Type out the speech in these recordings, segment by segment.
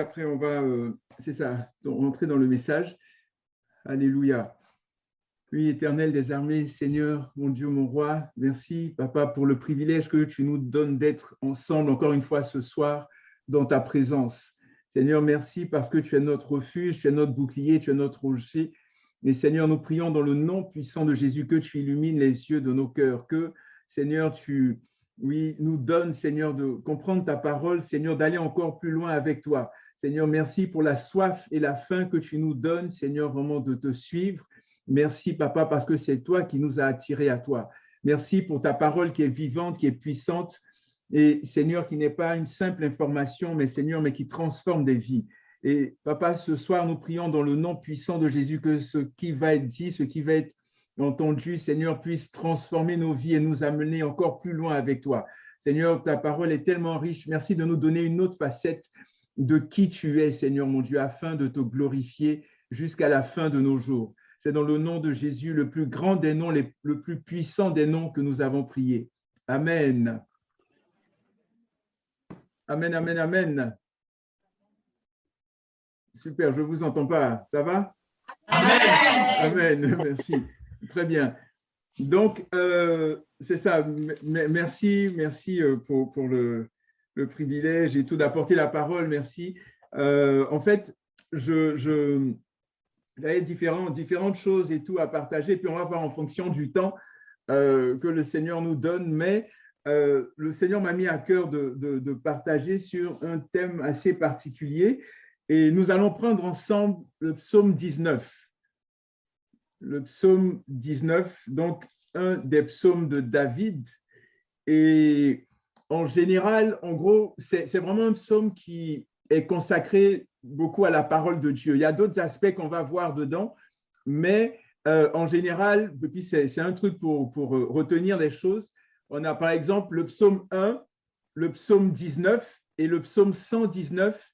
Après, on va, c'est ça, rentrer dans le message. Alléluia. Oui, Éternel des armées, Seigneur, mon Dieu, mon roi, merci, Papa, pour le privilège que tu nous donnes d'être ensemble encore une fois ce soir dans ta présence. Seigneur, merci parce que tu es notre refuge, tu es notre bouclier, tu es notre rocher. Et Seigneur, nous prions dans le nom puissant de Jésus que tu illumines les yeux de nos cœurs, que Seigneur, tu nous donnes, Seigneur, de comprendre ta parole, Seigneur, d'aller encore plus loin avec toi. Seigneur, merci pour la soif et la faim que tu nous donnes, Seigneur, vraiment de te suivre. Merci, Papa, parce que c'est toi qui nous as attirés à toi. Merci pour ta parole qui est vivante, qui est puissante, et Seigneur, qui n'est pas une simple information, mais Seigneur, mais qui transforme des vies. Et Papa, ce soir, nous prions dans le nom puissant de Jésus que ce qui va être dit, ce qui va être entendu, Seigneur, puisse transformer nos vies et nous amener encore plus loin avec toi. Seigneur, ta parole est tellement riche. Merci de nous donner une autre facette de qui tu es, Seigneur mon Dieu, afin de te glorifier jusqu'à la fin de nos jours. C'est dans le nom de Jésus, le plus grand des noms, le plus puissant des noms que nous avons prié. Amen. Amen, amen, amen. Super, je ne vous entends pas. Ça va? Amen. Amen, merci. Très bien. Donc, c'est ça. Merci pour le privilège et tout d'apporter la parole. Merci. En fait, j'avais différentes choses et tout à partager, puis on va voir en fonction du temps que le Seigneur nous donne, mais le Seigneur m'a mis à cœur de partager sur un thème assez particulier et nous allons prendre ensemble le psaume 19. Le psaume 19, donc un des psaumes de David. Et en général, en gros, c'est vraiment un psaume qui est consacré beaucoup à la parole de Dieu. Il y a d'autres aspects qu'on va voir dedans, mais en général, et puis c'est un truc pour retenir les choses. On a par exemple le psaume 1, le psaume 19 et le psaume 119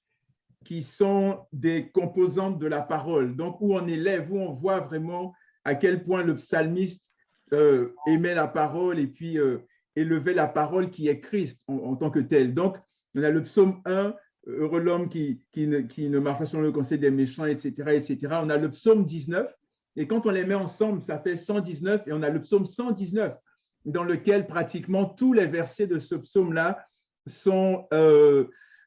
qui sont des composantes de la parole. Donc, où on élève, où on voit vraiment à quel point le psalmiste aimait la parole et puis élevait la parole qui est Christ en tant que tel. Donc, on a le psaume 1, heureux l'homme qui ne marche pas selon le conseil des méchants, etc., etc. On a le psaume 19, et quand on les met ensemble, ça fait 119, et on a le psaume 119, dans lequel pratiquement tous les versets de ce psaume-là sont,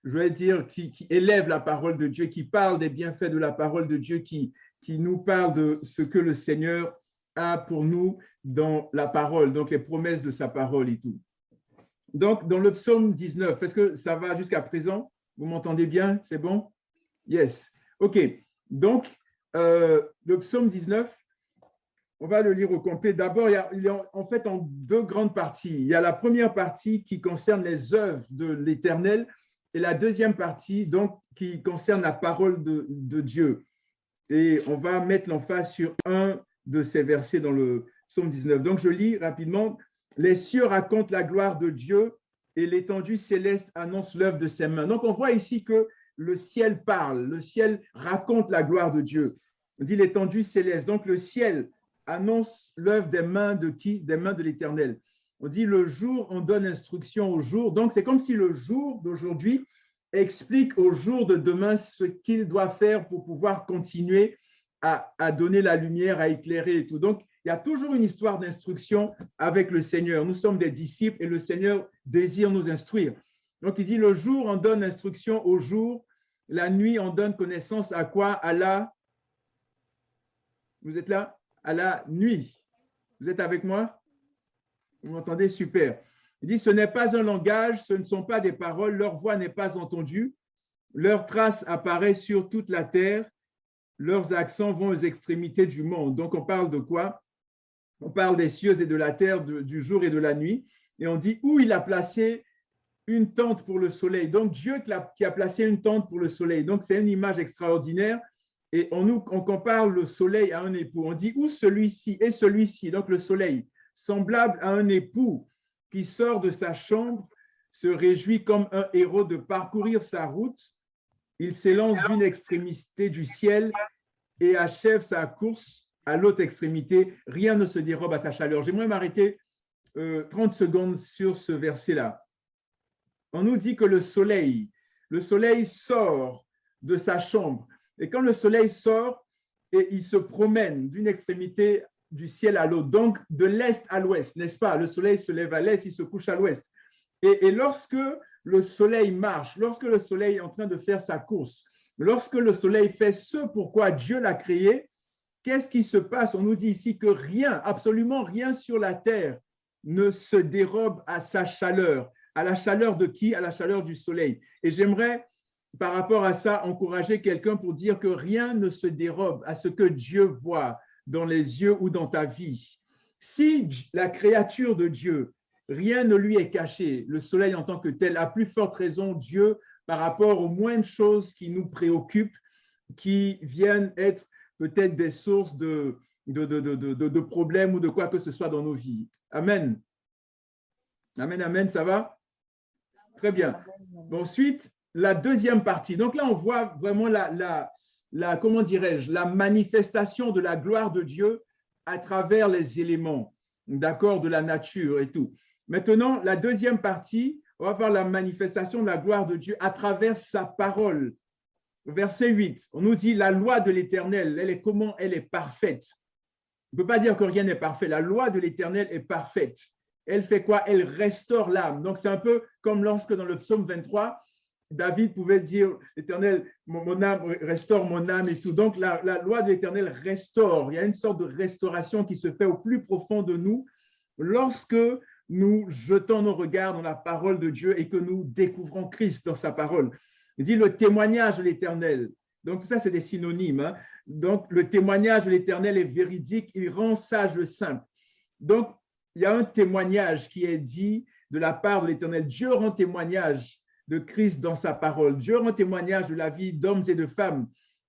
je vais dire, qui élèvent la parole de Dieu, qui parlent des bienfaits de la parole de Dieu, qui nous parlent de ce que le Seigneur a pour nous dans la parole, donc les promesses de sa parole et tout. Donc, dans le psaume 19, est-ce que ça va jusqu'à présent? Vous m'entendez bien? C'est bon? Yes. OK. Donc, le psaume 19, on va le lire au complet. D'abord, il y a en fait en deux grandes parties. Il y a la première partie qui concerne les œuvres de l'Éternel et la deuxième partie donc, qui concerne la parole de Dieu. Et on va mettre l'emphase sur un de ces versets dans le psaume 19. Donc, je lis rapidement. Les cieux racontent la gloire de Dieu et l'étendue céleste annonce l'œuvre de ses mains. Donc, on voit ici que le ciel parle, le ciel raconte la gloire de Dieu. On dit l'étendue céleste. Donc, le ciel annonce l'œuvre des mains de qui? Des mains de l'Éternel. On dit le jour, on donne instruction au jour. Donc, c'est comme si le jour d'aujourd'hui explique au jour de demain ce qu'il doit faire pour pouvoir continuer à donner la lumière, à éclairer et tout. Donc, il y a toujours une histoire d'instruction avec le Seigneur. Nous sommes des disciples et le Seigneur désire nous instruire. Donc, il dit le jour, on donne instruction au jour. La nuit, on donne connaissance à quoi? À la… Vous êtes là? À la nuit. Vous êtes avec moi? Vous m'entendez? Super. Il dit, ce n'est pas un langage, ce ne sont pas des paroles, leur voix n'est pas entendue, leur trace apparaît sur toute la terre, leurs accents vont aux extrémités du monde. Donc, on parle de quoi? On parle des cieux et de la terre, du jour et de la nuit. Et on dit où il a placé une tente pour le soleil. Donc, Dieu qui a placé une tente pour le soleil. Donc, c'est une image extraordinaire. Et on compare le soleil à un époux. On dit où celui-ci et celui-ci, donc le soleil, semblable à un époux qui sort de sa chambre, se réjouit comme un héros de parcourir sa route. Il s'élance d'une extrémité du ciel et achève sa course à l'autre extrémité. Rien ne se dérobe à sa chaleur. J'aimerais m'arrêter 30 secondes sur ce verset-là. On nous dit que le soleil sort de sa chambre. Et quand le soleil sort, et il se promène d'une extrémité du ciel à l'autre, donc de l'est à l'ouest, n'est-ce pas? Le soleil se lève à l'est, il se couche à l'ouest. Et lorsque le soleil marche, lorsque le soleil est en train de faire sa course, lorsque le soleil fait ce pourquoi Dieu l'a créé, qu'est-ce qui se passe? On nous dit ici que rien, absolument rien sur la terre ne se dérobe à sa chaleur. À la chaleur de qui? À la chaleur du soleil. Et j'aimerais, par rapport à ça, encourager quelqu'un pour dire que rien ne se dérobe à ce que Dieu voit dans les yeux ou dans ta vie. Si la créature de Dieu, rien ne lui est caché, le soleil en tant que tel, à plus forte raison, Dieu, par rapport aux moindres choses qui nous préoccupent, qui viennent être peut-être des sources de problèmes ou de quoi que ce soit dans nos vies. Amen. Amen, amen, ça va? Très bien. Ensuite, la deuxième partie. Donc là, on voit vraiment comment dirais-je, la manifestation de la gloire de Dieu à travers les éléments, d'accord, de la nature et tout. Maintenant, la deuxième partie, on va voir la manifestation de la gloire de Dieu à travers sa parole. Verset 8, on nous dit la loi de l'Éternel, elle est comment? Elle est parfaite. On ne peut pas dire que rien n'est parfait. La loi de l'Éternel est parfaite. Elle fait quoi? Elle restaure l'âme. Donc, c'est un peu comme lorsque dans le psaume 23, David pouvait dire, l'Éternel, mon âme, restaure mon âme et tout. Donc, la loi de l'Éternel restaure. Il y a une sorte de restauration qui se fait au plus profond de nous lorsque nous jetons nos regards dans la parole de Dieu et que nous découvrons Christ dans sa parole. Il dit le témoignage de l'Éternel. Donc, tout ça, c'est des synonymes. Hein? Donc, le témoignage de l'Éternel est véridique. Il rend sage le simple. Donc, il y a un témoignage qui est dit de la part de l'Éternel. Dieu rend témoignage de Christ dans sa parole. Dieu rend témoignage de la vie d'hommes et de femmes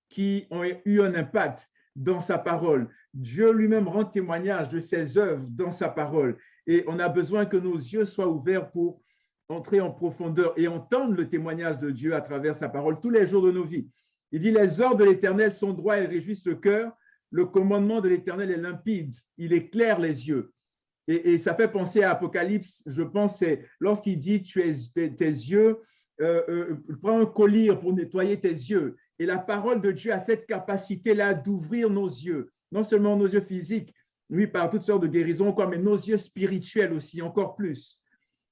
qui ont eu un impact dans sa parole. Dieu lui-même rend témoignage de ses œuvres dans sa parole. Et on a besoin que nos yeux soient ouverts pour entrer en profondeur et entendre le témoignage de Dieu à travers sa parole tous les jours de nos vies. Il dit, les ordres de l'Éternel sont droits et réjouissent le cœur. Le commandement de l'Éternel est limpide. Il éclaire les yeux. Et ça fait penser à Apocalypse, je pense, c'est lorsqu'il dit, tes yeux, prends un collier pour nettoyer tes yeux. Et la parole de Dieu a cette capacité-là d'ouvrir nos yeux, non seulement nos yeux physiques, oui, par toutes sortes de guérisons, mais nos yeux spirituels aussi, encore plus.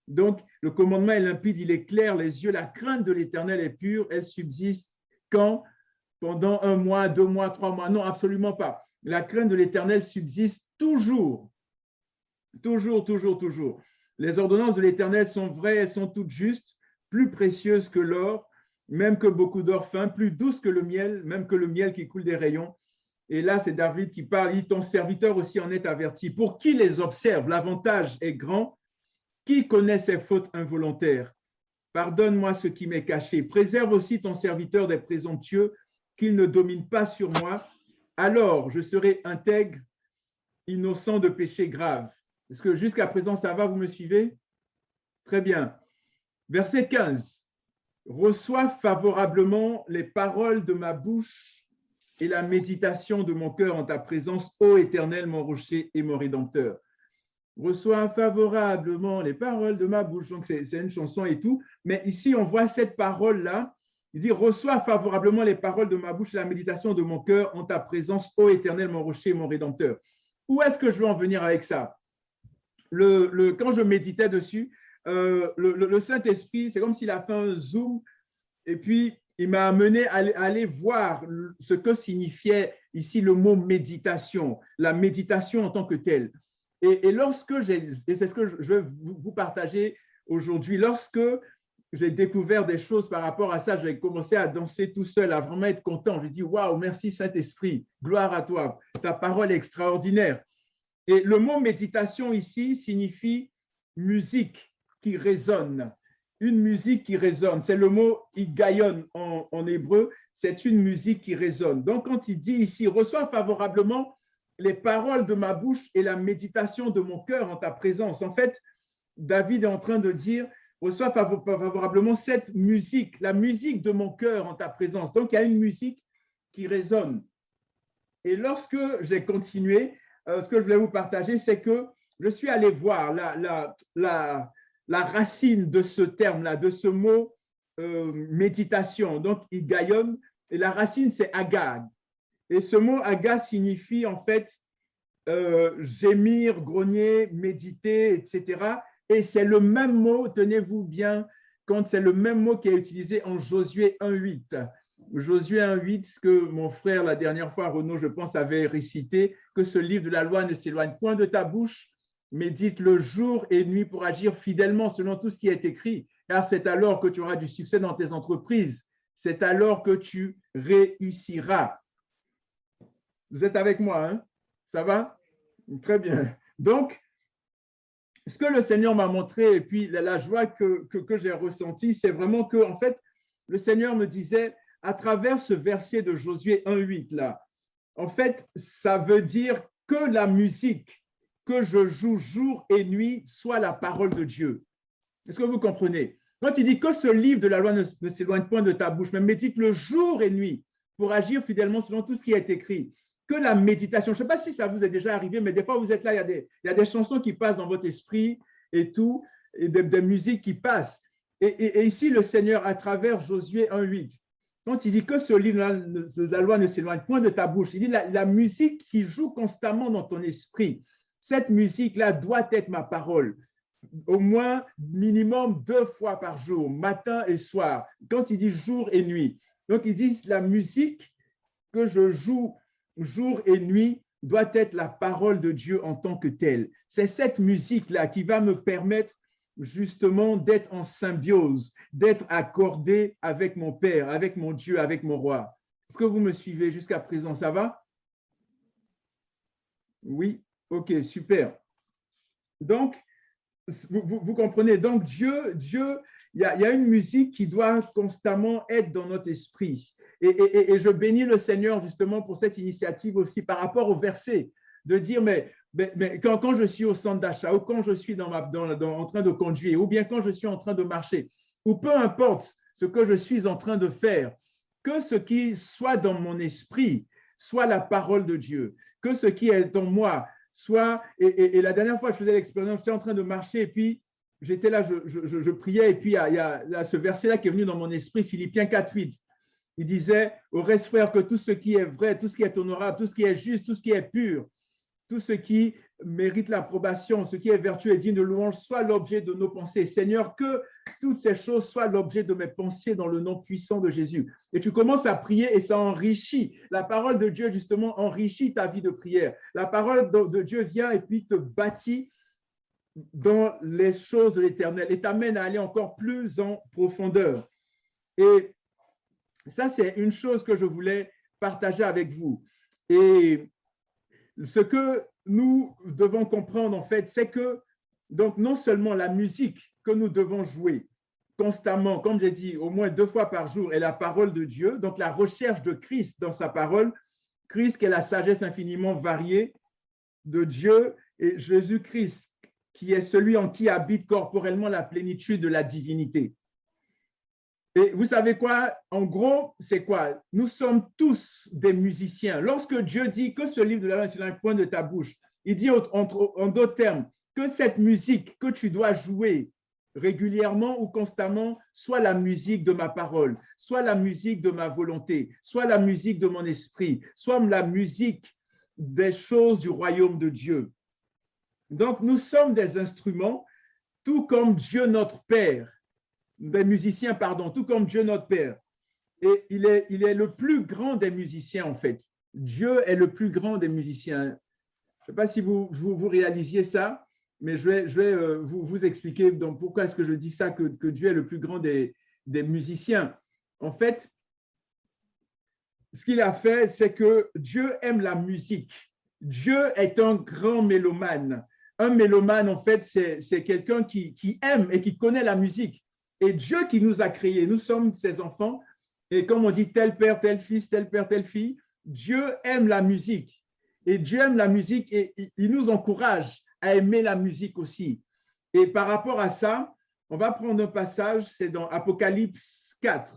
Donc, le commandement est limpide, il éclaire les yeux. La crainte de l'Éternel est pure, elle subsiste quand? Pendant 1 mois, 2 mois, 3 mois? Non, absolument pas. La crainte de l'Éternel subsiste toujours. Toujours, toujours, toujours. Les ordonnances de l'Éternel sont vraies, elles sont toutes justes, plus précieuses que l'or, même que beaucoup d'or fin, plus douces que le miel, même que le miel qui coule des rayons. Et là, c'est David qui parle, il dit, ton serviteur aussi en est averti. Pour qui les observe, l'avantage est grand. Qui connaît ses fautes involontaires? Pardonne-moi ce qui m'est caché. Préserve aussi ton serviteur des présomptueux, qu'il ne domine pas sur moi. Alors, je serai intègre, innocent de péché grave. Est-ce que jusqu'à présent, ça va, vous me suivez? Très bien. Verset 15. Reçois favorablement les paroles de ma bouche et la méditation de mon cœur en ta présence, ô Éternel, mon rocher et mon rédempteur. Reçois favorablement les paroles de ma bouche. Donc, c'est une chanson et tout. Mais ici, on voit cette parole-là. Il dit, reçois favorablement les paroles de ma bouche et la méditation de mon cœur en ta présence, ô Éternel, mon rocher et mon rédempteur. Où est-ce que je veux en venir avec ça? Quand je méditais dessus, le Saint-Esprit, c'est comme s'il a fait un zoom et puis il m'a amené à aller voir ce que signifiait ici le mot méditation, la méditation en tant que telle. Et c'est ce que je vais vous partager aujourd'hui, lorsque j'ai découvert des choses par rapport à ça, j'ai commencé à danser tout seul, à vraiment être content. J'ai dit, waouh, merci Saint-Esprit, gloire à toi, ta parole est extraordinaire. Et le mot méditation ici signifie musique qui résonne, une musique qui résonne. C'est le mot higayon en hébreu, c'est une musique qui résonne. Donc, quand il dit ici, reçois favorablement les paroles de ma bouche et la méditation de mon cœur en ta présence. En fait, David est en train de dire, reçois favorablement cette musique, la musique de mon cœur en ta présence. Donc, il y a une musique qui résonne. Et lorsque j'ai continué, ce que je voulais vous partager, c'est que je suis allé voir la racine de ce terme-là, de ce mot méditation. Donc, higayon, Et la racine, c'est agag. Et ce mot agag signifie en fait gémir, grogner, méditer, etc. Et c'est le même mot, tenez-vous bien, quand c'est le même mot qui est utilisé en Josué 1,8. Josué 1,8, ce que mon frère, la dernière fois, Renaud, je pense, avait récité, que ce livre de la loi ne s'éloigne point de ta bouche, médite le jour et nuit pour agir fidèlement selon tout ce qui est écrit, car c'est alors que tu auras du succès dans tes entreprises, c'est alors que tu réussiras. Vous êtes avec moi, hein? Ça va? Très bien. Donc, ce que le Seigneur m'a montré et puis la joie que j'ai ressentie, c'est vraiment que, en fait, le Seigneur me disait, à travers ce verset de Josué 1,8 là, en fait, ça veut dire que la musique que je joue jour et nuit soit la parole de Dieu. Est-ce que vous comprenez? Quand il dit que ce livre de la loi ne s'éloigne point de ta bouche, mais médite le jour et nuit pour agir fidèlement selon tout ce qui est écrit. Que la méditation, je ne sais pas si ça vous est déjà arrivé, mais des fois vous êtes là, il y a des chansons qui passent dans votre esprit et tout, et des musiques qui passent. Et ici, le Seigneur, à travers Josué 1,8, quand il dit que ce livre de la loi ne s'éloigne point de ta bouche, il dit la musique qui joue constamment dans ton esprit, cette musique-là doit être ma parole. Au moins, minimum 2 fois par jour, matin et soir, quand il dit jour et nuit. Donc, il dit la musique que je joue jour et nuit doit être la parole de Dieu en tant que telle. C'est cette musique-là qui va me permettre justement d'être en symbiose, d'être accordé avec mon Père, avec mon Dieu, avec mon roi. Est-ce que vous me suivez jusqu'à présent? Ça va? Oui? Ok, super. Donc, vous comprenez, donc Dieu, il y a une musique qui doit constamment être dans notre esprit. Et je bénis le Seigneur justement pour cette initiative aussi par rapport au verset, de dire, mais quand je suis au centre d'achat, ou quand je suis en train de conduire, ou bien quand je suis en train de marcher, ou peu importe ce que je suis en train de faire, que ce qui soit dans mon esprit soit la parole de Dieu, que ce qui est en moi soit, et la dernière fois, je faisais l'expérience, j'étais en train de marcher et puis j'étais là, je priais et puis il y a ce verset-là qui est venu dans mon esprit, Philippiens 4,8. Il disait, au reste, frère, que tout ce qui est vrai, tout ce qui est honorable, tout ce qui est juste, tout ce qui est pur, tout ce qui mérite l'approbation, ce qui est vertueux et digne de louange, soit l'objet de nos pensées. Seigneur, que toutes ces choses soient l'objet de mes pensées dans le nom puissant de Jésus. Et tu commences à prier et ça enrichit. La parole de Dieu, justement, enrichit ta vie de prière. La parole de Dieu vient et puis te bâtit dans les choses de l'Éternel et t'amène à aller encore plus en profondeur. Et ça, c'est une chose que je voulais partager avec vous. Et ce que nous devons comprendre, en fait, c'est que donc non seulement la musique que nous devons jouer constamment, comme j'ai dit, au moins 2 fois par jour, est la parole de Dieu, donc la recherche de Christ dans sa parole, Christ qui est la sagesse infiniment variée de Dieu, et Jésus-Christ qui est celui en qui habite corporellement la plénitude de la divinité. Et vous savez quoi? En gros, c'est quoi? Nous sommes tous des musiciens. Lorsque Dieu dit que ce livre de la loi est un point de ta bouche, il dit en d'autres termes que cette musique que tu dois jouer régulièrement ou constamment soit la musique de ma parole, soit la musique de ma volonté, soit la musique de mon esprit, soit la musique des choses du royaume de Dieu. Donc, nous sommes des instruments, tout comme Dieu notre Père, des musiciens, pardon, tout comme Dieu notre Père. Et il est le plus grand des musiciens, en fait. Dieu est le plus grand des musiciens. Je ne sais pas si vous réalisiez ça, mais je vais vous expliquer donc pourquoi est-ce que je dis ça, que Dieu est le plus grand des musiciens. En fait, ce qu'il a fait, c'est que Dieu aime la musique. Dieu est un grand mélomane. Un mélomane, en fait, c'est quelqu'un qui aime et qui connaît la musique. Et Dieu qui nous a créés, nous sommes ses enfants. Et comme on dit, tel père, tel fils, tel père, telle fille, Dieu aime la musique. Et Dieu aime la musique et il nous encourage à aimer la musique aussi. Et par rapport à ça, on va prendre un passage, c'est dans Apocalypse 4,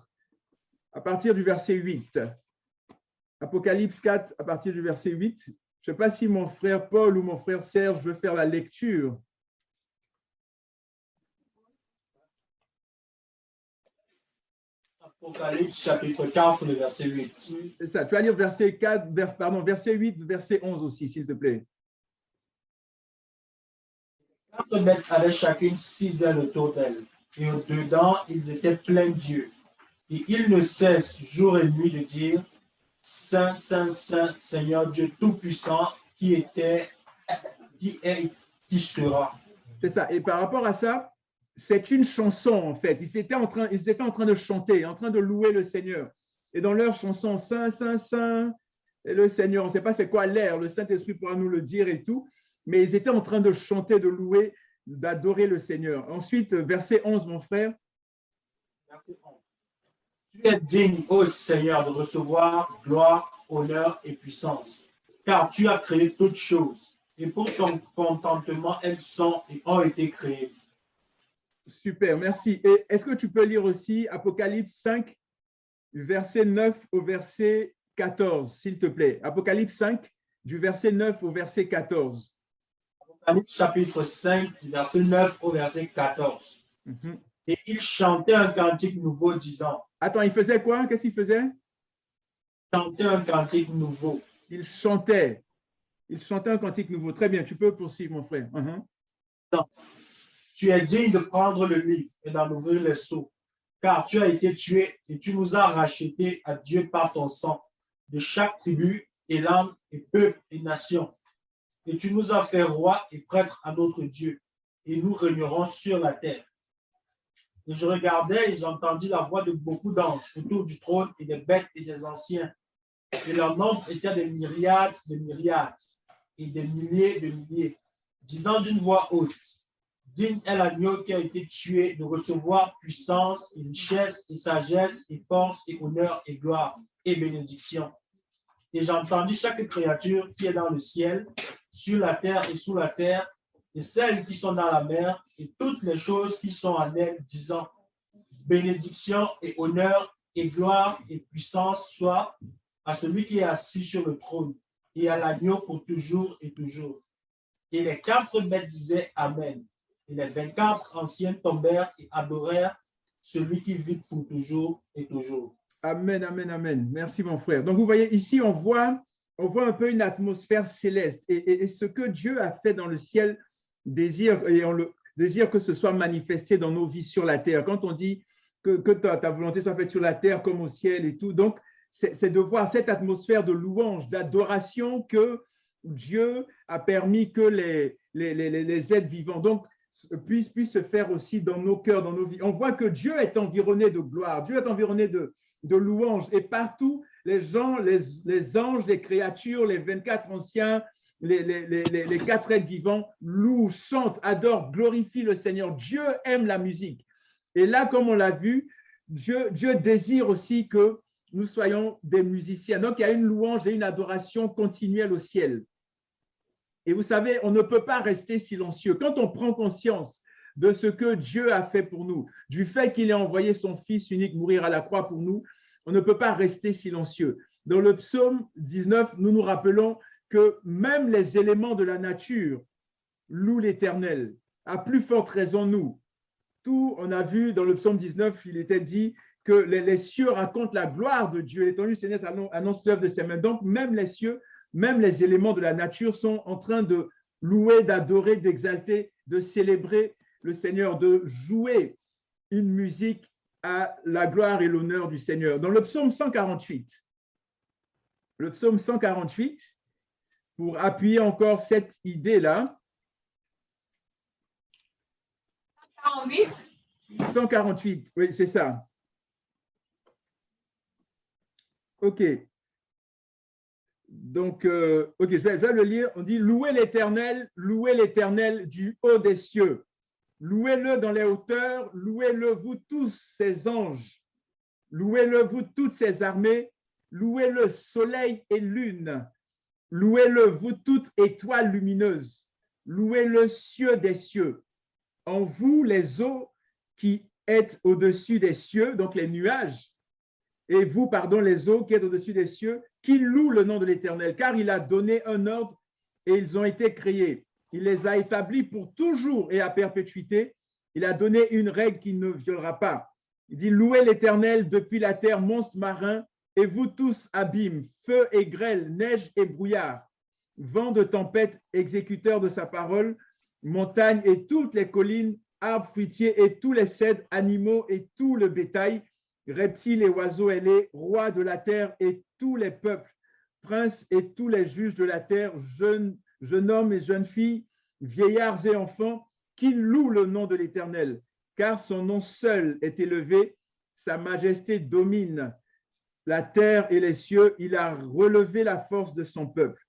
à partir du verset 8. Apocalypse 4, à partir du verset 8. Je ne sais pas si mon frère Paul ou mon frère Serge veut faire la lecture. Apocalypse chapitre 4, le verset 8. C'est ça. Tu vas lire verset 4, verset 8, verset 11 aussi, s'il te plaît. 4 bêtes avaient chacune 6 ailes autour d'elles, et au-dedans, ils étaient pleins d'yeux. Et ils ne cessent jour et nuit de dire, Saint, Saint, Saint, Seigneur Dieu Tout-Puissant, qui est et qui sera. C'est ça. Et par rapport à ça, c'est une chanson, en fait. Ils étaient en train de chanter, en train de louer le Seigneur. Et dans leur chanson, Saint, Saint, Saint, et le Seigneur, on ne sait pas c'est quoi l'air, le Saint-Esprit pourra nous le dire et tout, mais ils étaient en train de chanter, de louer, d'adorer le Seigneur. Ensuite, verset 11, mon frère. Verset 11. Tu es digne, ô Seigneur, de recevoir gloire, honneur et puissance, car tu as créé toutes choses, et pour ton contentement, elles sont et ont été créées. Super, merci. Et est-ce que tu peux lire aussi Apocalypse 5, du verset 9 au verset 14, s'il te plaît. Apocalypse 5, du verset 9 au verset 14. Apocalypse chapitre 5, du verset 9 au verset 14. Et il chantait un cantique nouveau disant. Attends, il faisait quoi? Qu'est-ce qu'il faisait? Il chantait un cantique nouveau. Il chantait. Il chantait un cantique nouveau. Très bien, tu peux poursuivre, mon frère. Tu es digne de prendre le livre et d'en ouvrir les sceaux, car tu as été tué et tu nous as rachetés à Dieu par ton sang, de chaque tribu et langue et peuple et nation. Et tu nous as fait rois et prêtres à notre Dieu, et nous régnerons sur la terre. Et je regardais et j'entendis la voix de beaucoup d'anges autour du trône et des bêtes et des anciens. Et leur nombre était des myriades et des milliers de milliers, disant d'une voix haute, digne est l'agneau qui a été tué de recevoir puissance et richesse et sagesse et force et honneur et gloire et bénédiction. Et j'entendis chaque créature qui est dans le ciel, sur la terre et sous la terre, et celles qui sont dans la mer, et toutes les choses qui sont en elle, disant, bénédiction et honneur et gloire et puissance soient à celui qui est assis sur le trône et à l'agneau pour toujours et toujours. Et les 4 bêtes disaient Amen. Et les 24 anciens tombèrent et adorèrent celui qui vit pour toujours et toujours. Amen, amen, amen. Merci, mon frère. Donc, vous voyez, ici, on voit un peu une atmosphère céleste. Et ce que Dieu a fait dans le ciel, et on le désire que ce soit manifesté dans nos vies sur la terre. Quand on dit que ta volonté soit faite sur la terre comme au ciel et tout, donc, c'est de voir cette atmosphère de louange, d'adoration que Dieu a permis que les êtres vivants donc, puissent se faire aussi dans nos cœurs, dans nos vies. On voit que Dieu est environné de gloire, Dieu est environné de louange. Et partout, les gens, les anges, les créatures, les 24 anciens, les 4 êtres vivants louent, chantent, adorent, glorifient le Seigneur. Dieu aime la musique. Et là, comme on l'a vu, Dieu désire aussi que nous soyons des musiciens. Donc, il y a une louange et une adoration continuelle au ciel. Et vous savez, on ne peut pas rester silencieux. Quand on prend conscience de ce que Dieu a fait pour nous, du fait qu'il ait envoyé son Fils unique mourir à la croix pour nous, on ne peut pas rester silencieux. Dans le psaume 19, nous nous rappelons que même les éléments de la nature louent l'Éternel. À plus forte raison, nous. Tout, on a vu dans le psaume 19, il était dit que les cieux racontent la gloire de Dieu. L'étendue du Seigneur annonce l'œuvre de ses mains. Donc, même les cieux, même les éléments de la nature sont en train de louer, d'adorer, d'exalter, de célébrer le Seigneur, de jouer une musique à la gloire et l'honneur du Seigneur. Dans le psaume 148, pour appuyer encore cette idée-là, 148, oui, c'est ça. OK. Donc, OK, je vais le lire. On dit « Louez l'Éternel du haut des cieux. Louez-le dans les hauteurs. Louez-le, vous tous ses anges. Louez-le, vous toutes ses armées. Louez-le, soleil et lune. Louez-le, vous toutes étoiles lumineuses. Louez-le, cieux des cieux. En vous, les eaux qui êtes au-dessus des cieux, donc les nuages, et vous, pardon, les eaux qui êtes au-dessus des cieux, qui louent le nom de l'Éternel, car il a donné un ordre et ils ont été créés. Il les a établis pour toujours et à perpétuité. Il a donné une règle qu'il ne violera pas. Il dit, louez l'Éternel depuis la terre, monstres marins, et vous tous, abîmes, feu et grêle, neige et brouillard, vent de tempête, exécuteur de sa parole, montagne et toutes les collines, arbres fruitiers et tous les cèdres, animaux et tout le bétail, reptiles et oiseaux et les rois de la terre et tous les peuples, princes et tous les juges de la terre, jeunes hommes et jeunes filles, vieillards et enfants, qui louent le nom de l'Éternel, car son nom seul est élevé, sa majesté domine la terre et les cieux, il a relevé la force de son peuple.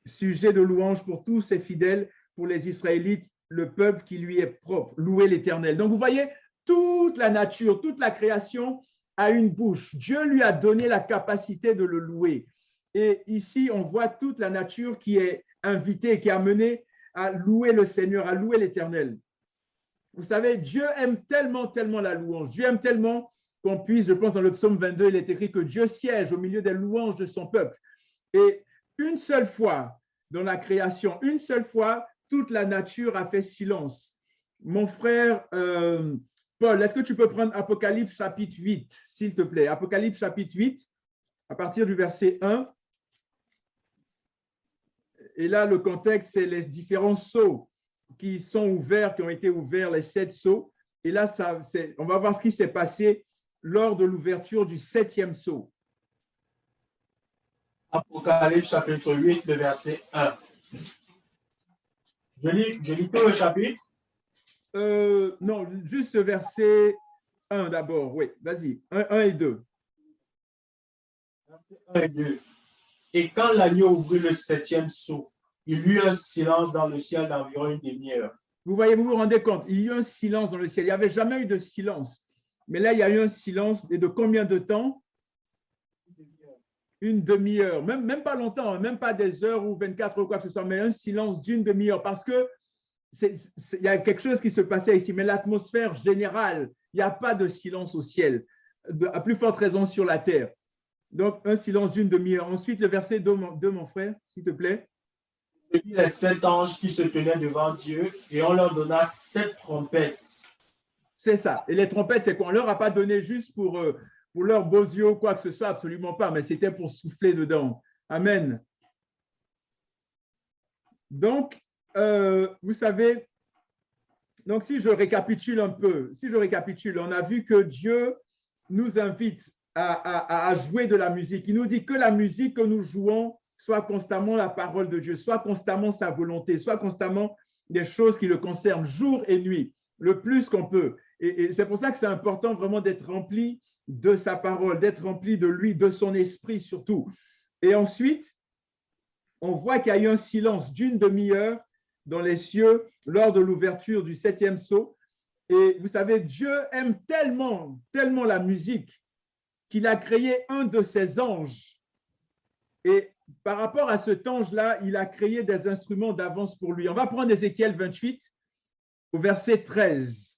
Sujet de louange pour tous ses fidèles, pour les Israélites, le peuple qui lui est propre. Louez l'Éternel. Donc, vous voyez, toute la nature, toute la création a une bouche. Dieu lui a donné la capacité de le louer. Et ici, on voit toute la nature qui est invitée, qui est amenée à louer le Seigneur, à louer l'Éternel. Vous savez, Dieu aime tellement, tellement la louange. Dieu aime tellement qu'on puisse, je pense dans le psaume 22, il est écrit que Dieu siège au milieu des louanges de son peuple. Et une seule fois dans la création, une seule fois, toute la nature a fait silence. Mon frère Paul, est-ce que tu peux prendre Apocalypse chapitre 8, s'il te plaît? Apocalypse chapitre 8, à partir du verset 1. Et là, le contexte, c'est les différents sceaux qui sont ouverts, qui ont été ouverts, les 7 sceaux. Et là, on va voir ce qui s'est passé lors de l'ouverture du 7e sceau. Apocalypse chapitre 8, le verset 1. Je lis tout le chapitre. Non, juste le verset 1 d'abord. Oui, vas-y. 1 et 2. 1 et 2. Et quand l'agneau ouvrit le 7e sceau, il y eut un silence dans le ciel d'environ une demi-heure. Vous voyez, vous vous rendez compte, il y a eu un silence dans le ciel. Il n'y avait jamais eu de silence. Mais là, il y a eu un silence. Et de combien de temps? Une demi-heure. Même pas longtemps, même pas des heures ou 24 heures ou quoi que ce soit, mais un silence d'une demi-heure. Parce que il y a quelque chose qui se passait ici. Mais l'atmosphère générale, il n'y a pas de silence au ciel. À plus forte raison sur la terre. Donc, un silence d'une demi-heure. Ensuite, le verset 2, mon frère, s'il te plaît. Et puis les 7 anges qui se tenaient devant Dieu, et on leur donna 7 trompettes. C'est ça. Et les trompettes, c'est quoi? On ne leur a pas donné juste pour leurs beaux yeux ou quoi que ce soit, absolument pas, mais c'était pour souffler dedans. Amen. Donc, vous savez, donc si je récapitule un peu, on a vu que Dieu nous invite à jouer de la musique. Il nous dit que la musique que nous jouons soit constamment la parole de Dieu, soit constamment sa volonté, soit constamment des choses qui le concernent jour et nuit, le plus qu'on peut. Et c'est pour ça que c'est important vraiment d'être rempli de sa parole, d'être rempli de lui, de son esprit surtout. Et ensuite, on voit qu'il y a eu un silence d'une demi-heure dans les cieux lors de l'ouverture du 7e sceau. Et vous savez, Dieu aime tellement, tellement la musique qu'il a créé un de ses anges. Et par rapport à cet ange-là, il a créé des instruments d'avance pour lui. On va prendre Ézéchiel 28 au verset 13.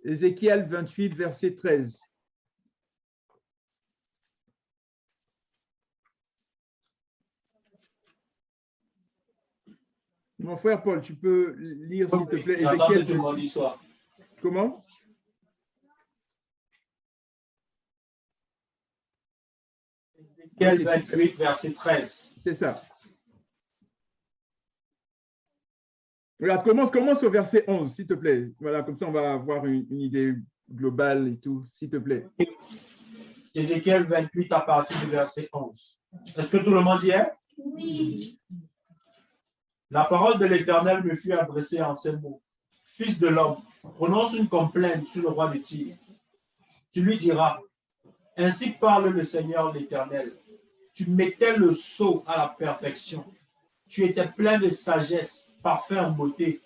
Ézéchiel 28, verset 13. Mon frère Paul, tu peux lire, s'il te plaît, Ézéchiel 28. Comment? Ézéchiel 28, verset 13. C'est ça. Regarde, commence au verset 11, s'il te plaît. Voilà, comme ça, on va avoir une idée globale et tout, s'il te plaît. Ézéchiel 28 à partir du verset 11. Est-ce que tout le monde y est? Oui. La parole de l'Éternel me fut adressée en ces mots. Fils de l'homme, prononce une complainte sur le roi de Tyr. Tu lui diras, ainsi parle le Seigneur l'Éternel. Tu mettais le sceau à la perfection. Tu étais plein de sagesse, parfait en beauté.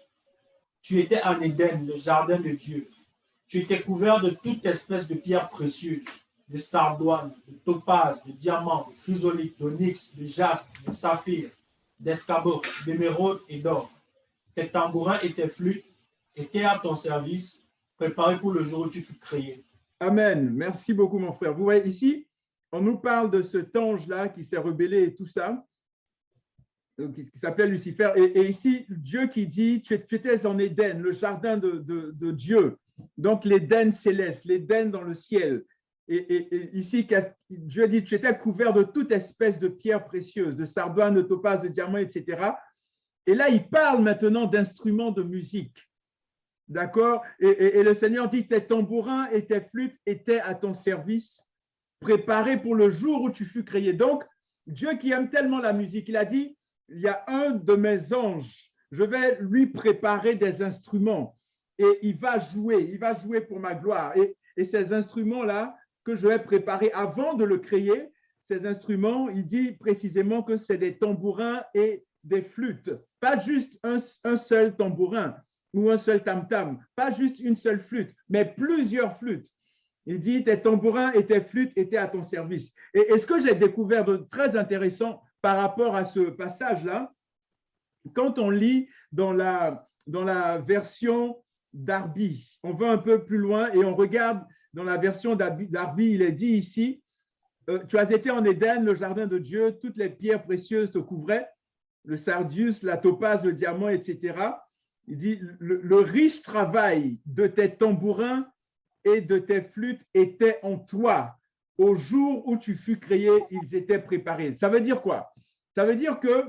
Tu étais en Éden, le jardin de Dieu. Tu étais couvert de toute espèce de pierres précieuses, de sardoine, de topaz, de diamant, de chrysolite, d'onyx, de jaspe, de saphir, d'escarbot, d'émeraude et d'or. Tes tambourins et tes flûtes étaient à ton service, préparés pour le jour où tu fus créé. Amen. Merci beaucoup, mon frère. Vous voyez ici, on nous parle de cet ange-là qui s'est rebellé et tout ça, qui s'appelle Lucifer. Et ici, Dieu qui dit, tu étais en Éden, le jardin de Dieu. Donc, l'Éden céleste, l'Éden dans le ciel. Et ici, Dieu dit, tu étais couvert de toute espèce de pierres précieuses, de sardoine, de topaz, de diamants, etc. Et là, il parle maintenant d'instruments de musique. D'accord? Et le Seigneur dit, tes tambourins et tes flûtes étaient à ton service, préparés pour le jour où tu fus créé. Donc, Dieu qui aime tellement la musique, il a dit, il y a un de mes anges, je vais lui préparer des instruments et il va jouer pour ma gloire. Et ces instruments-là que je vais préparer avant de le créer, ces instruments, il dit précisément que c'est des tambourins et des flûtes, pas juste un seul tambourin ou un seul tam-tam, pas juste une seule flûte, mais plusieurs flûtes. Il dit, tes tambourins et tes flûtes étaient à ton service. Et ce que j'ai découvert de très intéressant par rapport à ce passage-là, quand on lit dans la version Darby, on va un peu plus loin et on regarde dans la version Darby, il est dit ici, tu as été en Éden, le jardin de Dieu, toutes les pierres précieuses te couvraient, le sardius, la topaze, le diamant, etc. Il dit, le riche travail de tes tambourins et de tes flûtes était en toi. Au jour où tu fus créé, ils étaient préparés. Ça veut dire quoi? Ça veut dire que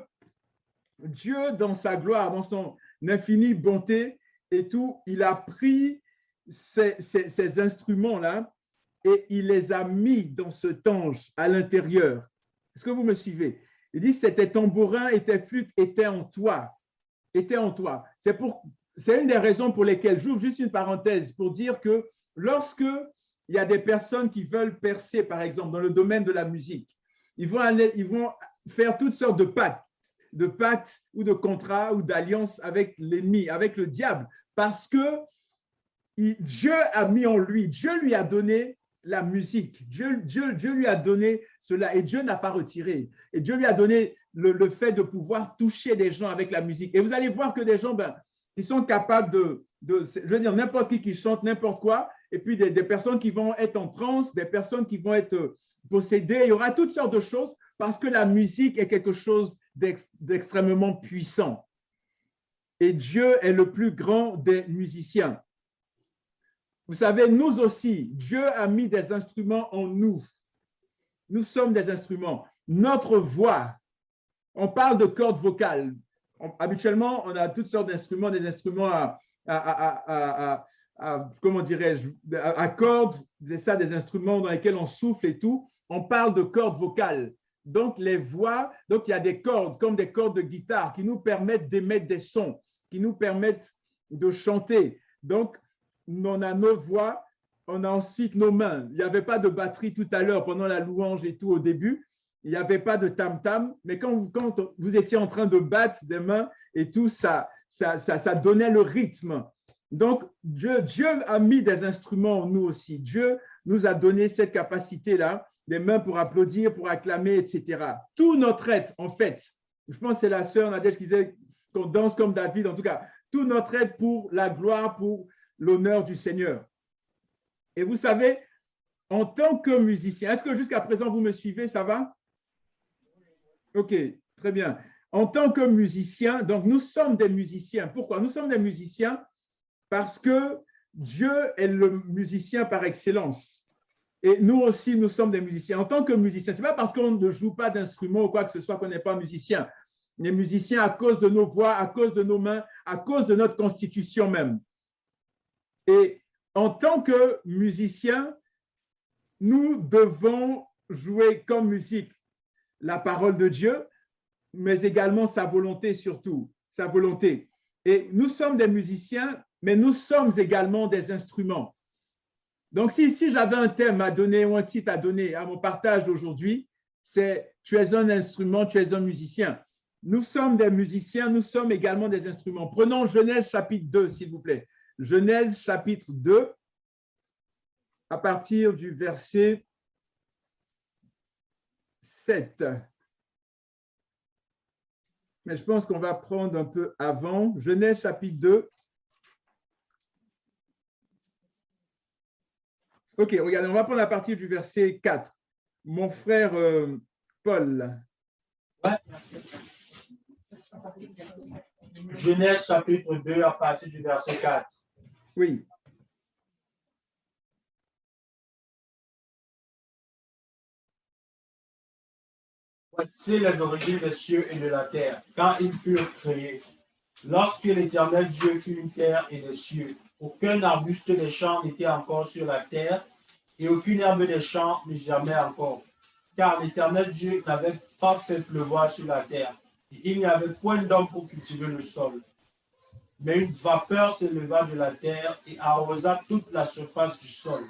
Dieu, dans sa gloire, dans son infinie bonté et tout, il a pris ces instruments-là et il les a mis dans ce tange à l'intérieur. Est-ce que vous me suivez? Il dit, tes tambourins et tes flûtes étaient en toi. Étaient en toi. C'est une des raisons pour lesquelles, j'ouvre juste une parenthèse pour dire que lorsque il y a des personnes qui veulent percer, par exemple, dans le domaine de la musique, ils vont faire toutes sortes de pactes ou de contrats ou d'alliances avec l'ennemi, avec le diable, parce que Dieu a mis en lui, Dieu lui a donné la musique, Dieu lui a donné cela et Dieu n'a pas retiré. Et Dieu lui a donné le fait de pouvoir toucher des gens avec la musique. Et vous allez voir que des gens, ils sont capables je veux dire, n'importe qui chante n'importe quoi, et puis des personnes qui vont être en transe, des personnes qui vont être possédées, il y aura toutes sortes de choses parce que la musique est quelque chose d'extrêmement puissant. Et Dieu est le plus grand des musiciens. Vous savez, nous aussi, Dieu a mis des instruments en nous. Nous sommes des instruments. Notre voix, on parle de cordes vocales. Habituellement, on a toutes sortes d'instruments, des instruments comment dirais-je, à cordes, c'est ça, des instruments dans lesquels on souffle et tout. On parle de cordes vocales. Donc, les voix, donc il y a des cordes, comme des cordes de guitare, qui nous permettent d'émettre des sons, qui nous permettent de chanter. Donc, on a nos voix, on a ensuite nos mains. Il n'y avait pas de batterie tout à l'heure pendant la louange et tout au début. Il n'y avait pas de tam-tam, mais quand vous étiez en train de battre des mains et tout, ça donnait le rythme. Donc, Dieu a mis des instruments en nous aussi. Dieu nous a donné cette capacité-là, des mains pour applaudir, pour acclamer, etc. Tout notre être, en fait, je pense que c'est la sœur Nadège qui disait qu'on danse comme David, en tout cas, tout notre être pour la gloire, pour l'honneur du Seigneur. Et vous savez, en tant que musicien, est-ce que jusqu'à présent vous me suivez, ça va? Ok, très bien. En tant que musicien, donc nous sommes des musiciens. Pourquoi? Nous sommes des musiciens parce que Dieu est le musicien par excellence. Et nous aussi, nous sommes des musiciens. En tant que musiciens, ce n'est pas parce qu'on ne joue pas d'instrument ou quoi que ce soit qu'on n'est pas musicien. On est musicien à cause de nos voix, à cause de nos mains, à cause de notre constitution même. Et en tant que musiciens, nous devons jouer comme musique la parole de Dieu, mais également sa volonté surtout, sa volonté. Et nous sommes des musiciens, mais nous sommes également des instruments. Donc, si j'avais un thème à donner ou un titre à donner à mon partage d'aujourd'hui, c'est « Tu es un instrument, tu es un musicien ». Nous sommes des musiciens, nous sommes également des instruments. Prenons Genèse chapitre 2, s'il vous plaît. Genèse chapitre 2, à partir du verset 7. Mais je pense qu'on va prendre un peu avant. Genèse chapitre 2. Ok, regardez, on va prendre à partir du verset 4. Mon frère Paul. Ouais. Genèse chapitre 2 à partir du verset 4. Oui. Voici les origines des cieux et de la terre, quand ils furent créés. Lorsque l'Éternel Dieu fit une terre et des cieux, aucun arbuste des champs n'était encore sur la terre, et aucune herbe des champs n'est jamais encore. Car l'Éternel Dieu n'avait pas fait pleuvoir sur la terre, et il n'y avait point d'homme pour cultiver le sol. Mais une vapeur s'éleva de la terre et arrosa toute la surface du sol.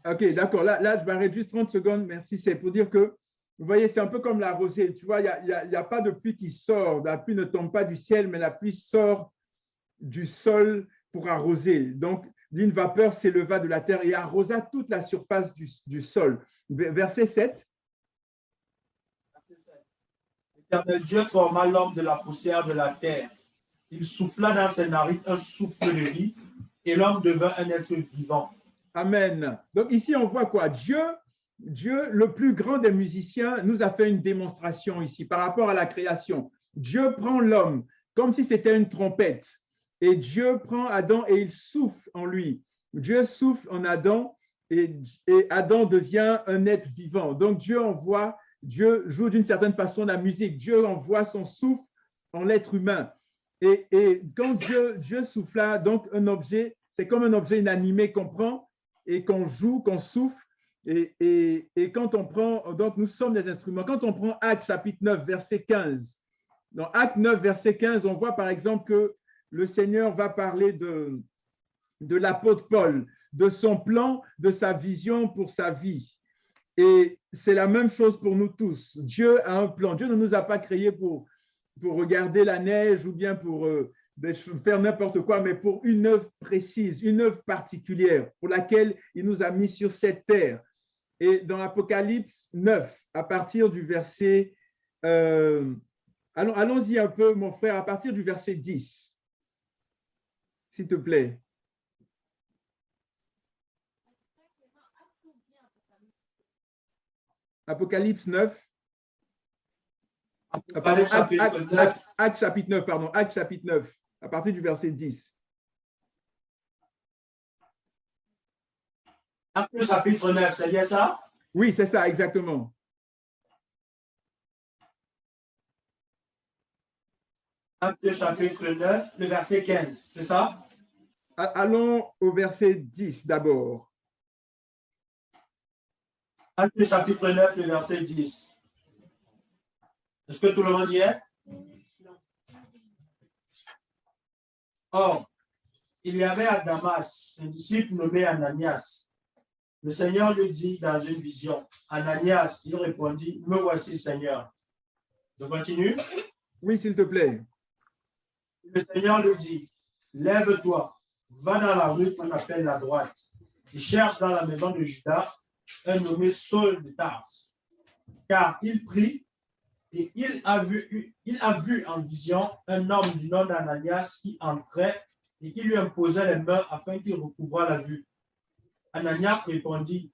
Ok, d'accord. Là, je m'arrête juste 30 secondes. Merci. C'est pour dire que, vous voyez, c'est un peu comme la rosée. Tu vois, il n'y a pas de pluie qui sort. La pluie ne tombe pas du ciel, mais la pluie sort du sol pour arroser. Donc, une vapeur s'éleva de la terre et arrosa toute la surface du sol. Verset 7. L'Éternel Dieu forma l'homme de la poussière de la terre. Il souffla dans ses narines un souffle de vie et l'homme devint un être vivant. Amen. Donc ici, on voit quoi? Dieu, le plus grand des musiciens, nous a fait une démonstration ici par rapport à la création. Dieu prend l'homme comme si c'était une trompette et Dieu prend Adam et il souffle en lui. Dieu souffle en Adam et Adam devient un être vivant. Donc Dieu joue d'une certaine façon la musique. Dieu envoie son souffle en l'être humain. Et quand Dieu souffla, donc un objet, c'est comme un objet inanimé qu'on prend et qu'on joue, qu'on souffle. Et quand on prend, donc nous sommes des instruments. Quand on prend Actes chapitre 9, verset 15, dans Actes 9, verset 15, on voit par exemple que le Seigneur va parler de l'apôtre Paul, de son plan, de sa vision pour sa vie. Et c'est la même chose pour nous tous. Dieu a un plan. Dieu ne nous a pas créés pour regarder la neige ou bien pour faire n'importe quoi, mais pour une œuvre précise, une œuvre particulière pour laquelle il nous a mis sur cette terre. Et dans Apocalypse 9, à partir du verset, allons-y un peu, mon frère, à partir du verset 10, s'il te plaît. Apocalypse 9. Actes chapitre 9, pardon, Actes chapitre 9, à partir du verset 10. Actes chapitre 9, c'est bien ça? Oui, c'est ça, exactement. Actes chapitre 9, le verset 15, c'est ça? Allons au verset 10 d'abord. Actes chapitre 9, le verset 10. Est-ce que tout le monde y est? Or, il y avait à Damas un disciple nommé Ananias. Le Seigneur lui dit dans une vision, Ananias, il répondit, me voici, Seigneur. Je continue? Oui, s'il te plaît. Le Seigneur lui dit, lève-toi, va dans la rue qu'on appelle la droite, et cherche dans la maison de Judas un nommé Saul de Tarse. Car il prie et il a vu en vision un homme du nom d'Ananias qui entrait et qui lui imposait les mains afin qu'il recouvrât la vue. Ananias répondit,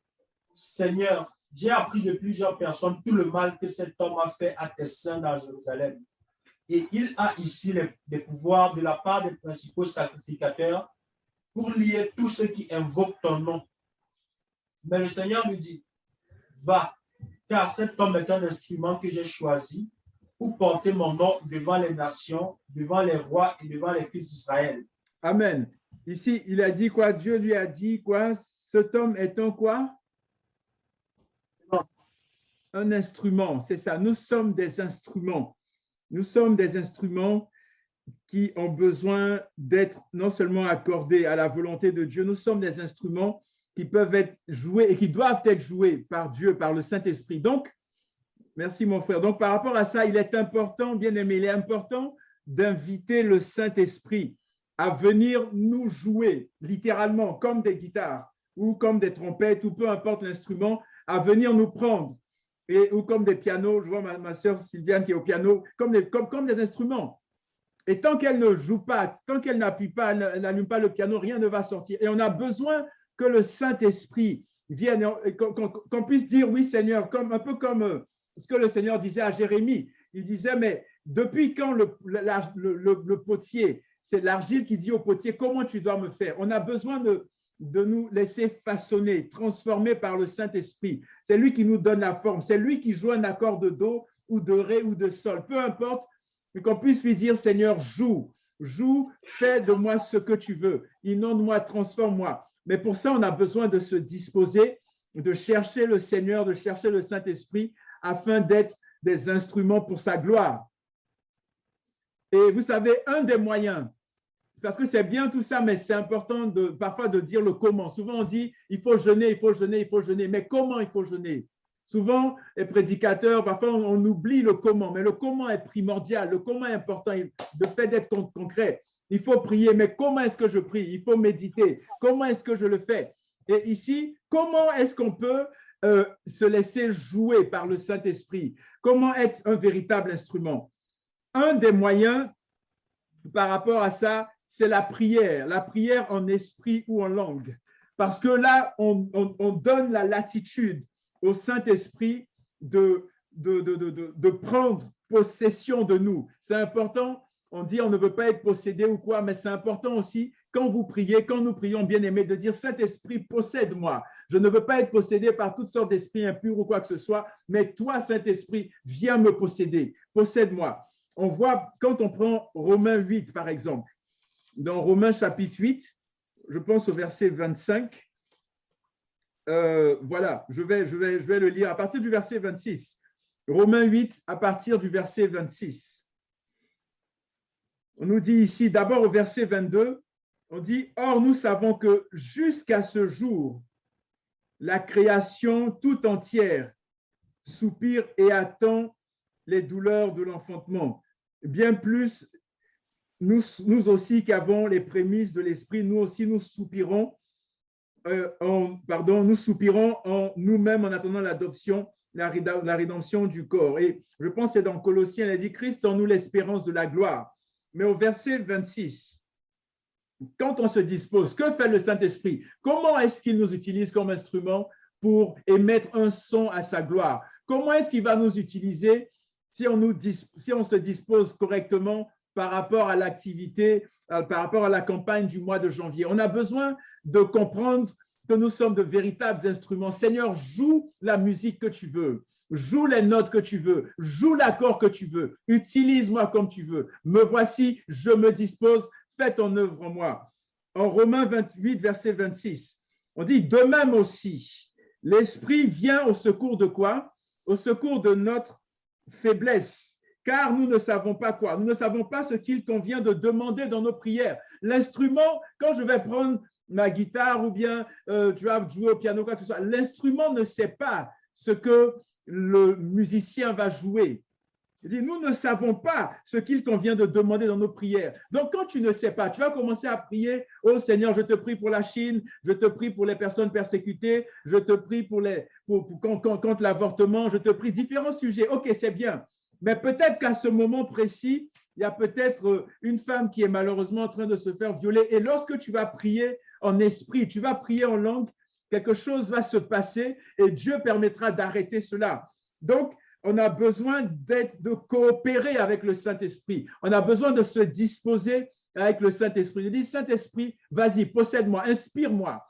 Seigneur, j'ai appris de plusieurs personnes tout le mal que cet homme a fait à tes saints dans Jérusalem. Et il a ici des pouvoirs de la part des principaux sacrificateurs pour lier tous ceux qui invoquent ton nom. Mais le Seigneur lui dit, va, car cet homme est un instrument que j'ai choisi pour porter mon nom devant les nations, devant les rois et devant les fils d'Israël. Amen. Ici, il a dit quoi? Dieu lui a dit quoi? Cet homme est un quoi? Un instrument, c'est ça. Nous sommes des instruments. Nous sommes des instruments qui ont besoin d'être non seulement accordés à la volonté de Dieu, nous sommes des instruments qui peuvent être joués et qui doivent être joués par Dieu, par le Saint-Esprit. Donc, merci mon frère. Donc, par rapport à ça, il est important, bien aimé, il est important d'inviter le Saint-Esprit à venir nous jouer, littéralement, comme des guitares ou comme des trompettes ou peu importe l'instrument, à venir nous prendre. Ou comme des pianos, je vois ma sœur Sylviane qui est au piano, comme des instruments. Et tant qu'elle ne joue pas, tant qu'elle n'appuie pas, elle n'allume pas le piano, rien ne va sortir. Et on a besoin que le Saint-Esprit vienne, qu'on puisse dire oui Seigneur, un peu comme ce que le Seigneur disait à Jérémie. Il disait, mais depuis quand le potier, c'est l'argile qui dit au potier, comment tu dois me faire? On a besoin de nous laisser façonner, transformer par le Saint-Esprit. C'est lui qui nous donne la forme, c'est lui qui joue un accord de Do ou de ré ou de sol, peu importe, mais qu'on puisse lui dire, Seigneur, joue, fais de moi ce que tu veux, inonde-moi, transforme-moi. Mais pour ça, on a besoin de se disposer, de chercher le Seigneur, de chercher le Saint-Esprit, afin d'être des instruments pour sa gloire. Et vous savez, un des moyens, parce que c'est bien tout ça, mais c'est important parfois de dire le comment. Souvent, on dit, il faut jeûner, il faut jeûner, il faut jeûner. Mais comment il faut jeûner? Souvent, les prédicateurs, parfois, on oublie le comment, mais le comment est primordial, le comment est important, de fait d'être concret. Il faut prier, mais comment est-ce que je prie? Il faut méditer. Comment est-ce que je le fais? Et ici, comment est-ce qu'on peut se laisser jouer par le Saint-Esprit? Comment être un véritable instrument? Un des moyens par rapport à ça, c'est la prière en esprit ou en langue. Parce que là, on donne la latitude au Saint-Esprit de prendre possession de nous. C'est important, on dit on ne veut pas être possédé ou quoi, mais c'est important aussi, quand vous priez, quand nous prions, bien-aimés, de dire Saint-Esprit, possède-moi. Je ne veux pas être possédé par toutes sortes d'esprits impurs ou quoi que ce soit, mais toi, Saint-Esprit, viens me posséder, possède-moi. On voit, quand on prend Romains 8, par exemple, dans Romains chapitre 8, je pense au verset 25, voilà, je vais le lire à partir du verset 26. Romains 8, à partir du verset 26. On nous dit ici, d'abord au verset 22, on dit « Or, nous savons que jusqu'à ce jour, la création tout entière soupire et attend les douleurs de l'enfantement. Bien plus, nous aussi qui avons les prémices de l'esprit, nous aussi nous soupirons en nous-mêmes en attendant l'adoption, la rédemption du corps. » Et je pense que c'est dans Colossiens, il a dit « Christ en nous l'espérance de la gloire ». Mais au verset 26, quand on se dispose, que fait le Saint-Esprit? Comment est-ce qu'il nous utilise comme instrument pour émettre un son à sa gloire? Comment est-ce qu'il va nous utiliser si on se dispose correctement par rapport à l'activité, par rapport à la campagne du mois de janvier? On a besoin de comprendre que nous sommes de véritables instruments. Seigneur, joue la musique que tu veux. Joue les notes que tu veux, joue l'accord que tu veux, utilise-moi comme tu veux. Me voici, je me dispose, fais ton œuvre en moi. En Romains 28, verset 26, on dit, de même aussi, l'Esprit vient au secours de quoi? Au secours de notre faiblesse, car nous ne savons pas quoi? Nous ne savons pas ce qu'il convient de demander dans nos prières. L'instrument, quand je vais prendre ma guitare ou bien tu vas jouer au piano, quoi que ce soit, l'instrument ne sait pas ce que le musicien va jouer. Il dit, nous ne savons pas ce qu'il convient de demander dans nos prières. Donc, quand tu ne sais pas, tu vas commencer à prier, « Oh Seigneur, je te prie pour la Chine, je te prie pour les personnes persécutées, je te prie contre l'avortement, je te prie différents sujets. » Ok, c'est bien. Mais peut-être qu'à ce moment précis, il y a peut-être une femme qui est malheureusement en train de se faire violer. Et lorsque tu vas prier en esprit, tu vas prier en langue, quelque chose va se passer et Dieu permettra d'arrêter cela. Donc, on a besoin de coopérer avec le Saint-Esprit. On a besoin de se disposer avec le Saint-Esprit. Je dis, Saint-Esprit, vas-y, possède-moi, inspire-moi,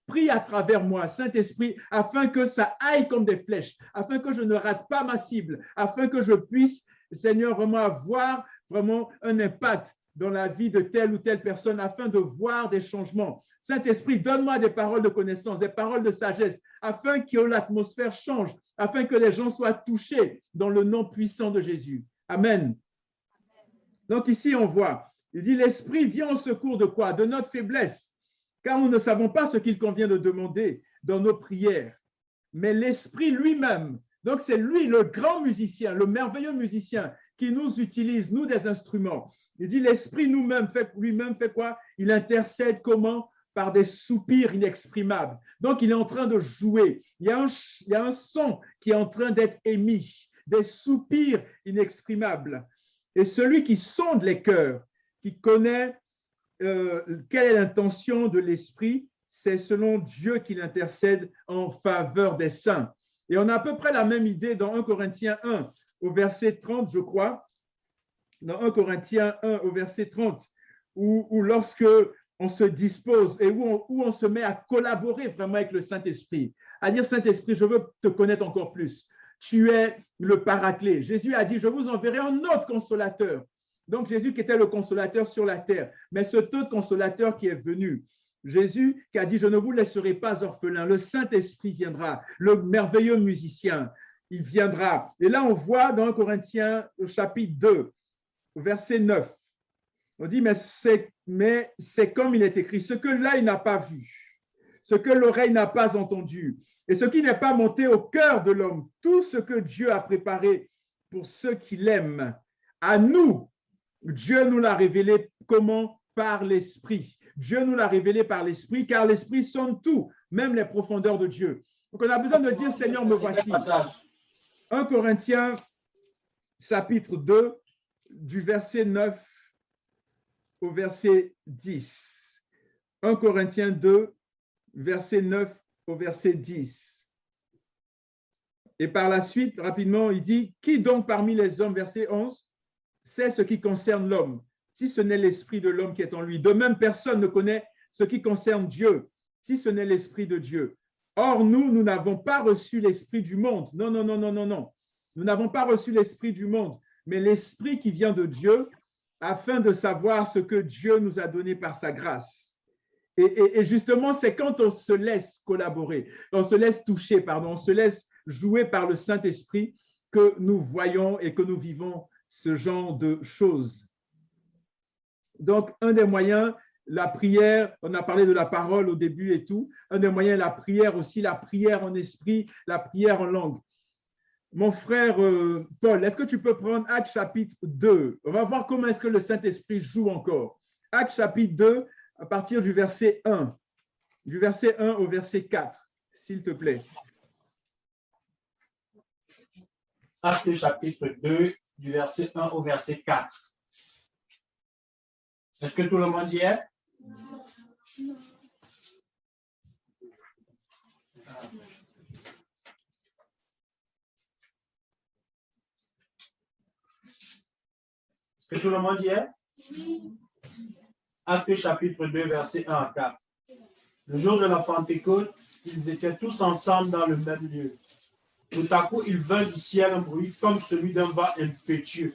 prie à travers moi, Saint-Esprit, afin que ça aille comme des flèches, afin que je ne rate pas ma cible, afin que je puisse, Seigneur, vraiment avoir vraiment un impact dans la vie de telle ou telle personne, afin de voir des changements. Saint-Esprit, donne-moi des paroles de connaissance, des paroles de sagesse, afin que l'atmosphère change, afin que les gens soient touchés dans le nom puissant de Jésus. Amen. Donc ici, on voit, il dit, l'Esprit vient au secours de quoi? De notre faiblesse, car nous ne savons pas ce qu'il convient de demander dans nos prières. Mais l'Esprit lui-même, donc c'est lui, le grand musicien, le merveilleux musicien, qui nous utilise, nous, des instruments. Il dit, l'Esprit lui-même fait quoi? Il intercède comment? Par des soupirs inexprimables. Donc, il est en train de jouer. Il y a un son qui est en train d'être émis, des soupirs inexprimables. Et celui qui sonde les cœurs, qui connaît quelle est l'intention de l'Esprit, c'est selon Dieu qu'il intercède en faveur des saints. Et on a à peu près la même idée dans 1 Corinthiens 1, au verset 30, je crois. Dans 1 Corinthiens 1, au verset 30, où lorsque on se dispose et où on se met à collaborer vraiment avec le Saint-Esprit, à dire Saint-Esprit, je veux te connaître encore plus. tu es le Paraclet. Jésus a dit, je vous enverrai un autre consolateur. Donc Jésus qui était le consolateur sur la terre, mais ce autre consolateur qui est venu, Jésus qui a dit, je ne vous laisserai pas orphelin, le Saint-Esprit viendra, le merveilleux musicien, il viendra. Et là, on voit dans 1 Corinthiens, au chapitre 2, verset 9, on dit, mais c'est comme il est écrit, ce que l'œil n'a pas vu, ce que l'oreille n'a pas entendu, et ce qui n'est pas monté au cœur de l'homme, tout ce que Dieu a préparé pour ceux qui l'aiment, à nous, Dieu nous l'a révélé comment? Par l'Esprit. Dieu nous l'a révélé par l'Esprit, car l'Esprit sonde tout, même les profondeurs de Dieu. Donc, on a besoin de dire, Seigneur, me voici. 1 Corinthiens, chapitre 2, du verset 9 au verset 10. 1 Corinthiens 2, verset 9 au verset 10. Et par la suite, rapidement, il dit, qui donc parmi les hommes, verset 11, sait ce qui concerne l'homme, si ce n'est l'esprit de l'homme qui est en lui. De même, personne ne connaît ce qui concerne Dieu, si ce n'est l'esprit de Dieu. Or, nous n'avons pas reçu l'esprit du monde. Non, non, non, non, non, non. Nous n'avons pas reçu l'esprit du monde, mais l'esprit qui vient de Dieu, afin de savoir ce que Dieu nous a donné par sa grâce. Et justement, c'est quand on se laisse collaborer, on se laisse toucher, pardon, on se laisse jouer par le Saint-Esprit que nous voyons et que nous vivons ce genre de choses. Donc, un des moyens, la prière, on a parlé de la parole au début et tout, un des moyens, la prière aussi, la prière en esprit, la prière en langue. Mon frère Paul, est-ce que tu peux prendre Actes chapitre 2? On va voir comment est-ce que le Saint-Esprit joue encore. Actes chapitre 2, à partir du verset 1, du verset 1 au verset 4, s'il te plaît. Actes chapitre 2, du verset 1 au verset 4. Est-ce que tout le monde y est? Est-ce que tout le monde y est? Actes chapitre 2, verset 1 à 4. Le jour de la Pentecôte, ils étaient tous ensemble dans le même lieu. Tout à coup, il vint du ciel un bruit comme celui d'un vent impétueux,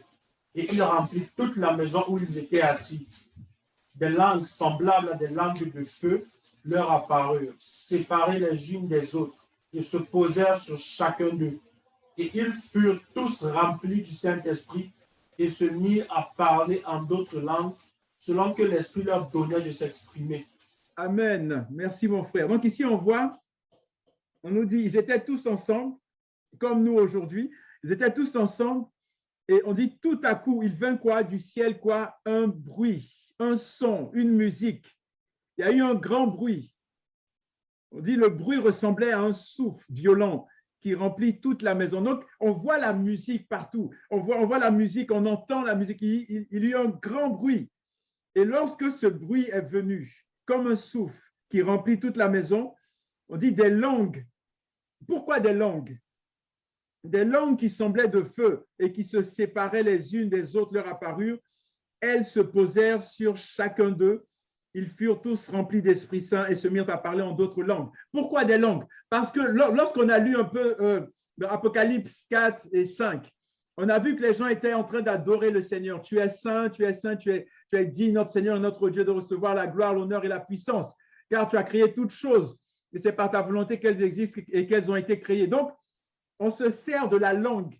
et il remplit toute la maison où ils étaient assis. Des langues semblables à des langues de feu leur apparurent, séparées les unes des autres, et se posèrent sur chacun d'eux. Et ils furent tous remplis du Saint-Esprit, et se mirent à parler en d'autres langues, selon que l'Esprit leur donnait de s'exprimer. Amen. Merci, mon frère. Donc ici, on voit, on nous dit, ils étaient tous ensemble, comme nous aujourd'hui, ils étaient tous ensemble, et on dit tout à coup, il vint quoi? Du ciel, quoi? Un bruit, un son, une musique. Il y a eu un grand bruit. On dit le bruit ressemblait à un souffle violent qui remplit toute la maison. Donc, on voit la musique partout. On voit la musique, on entend la musique. Il y a eu un grand bruit. Et lorsque ce bruit est venu, comme un souffle qui remplit toute la maison, on dit des langues. Pourquoi des langues? Des langues qui semblaient de feu et qui se séparaient les unes des autres leur apparurent. Elles se posèrent sur chacun d'eux. Ils furent tous remplis d'Esprit Saint et se mirent à parler en d'autres langues. Pourquoi des langues? Parce que lorsqu'on a lu un peu dans Apocalypse 4 et 5, on a vu que les gens étaient en train d'adorer le Seigneur. Tu es saint, tu es saint, tu es digne, notre Seigneur et notre Dieu, de recevoir la gloire, l'honneur et la puissance, car tu as créé toutes choses. Et c'est par ta volonté qu'elles existent et qu'elles ont été créées. Donc, on se sert de la langue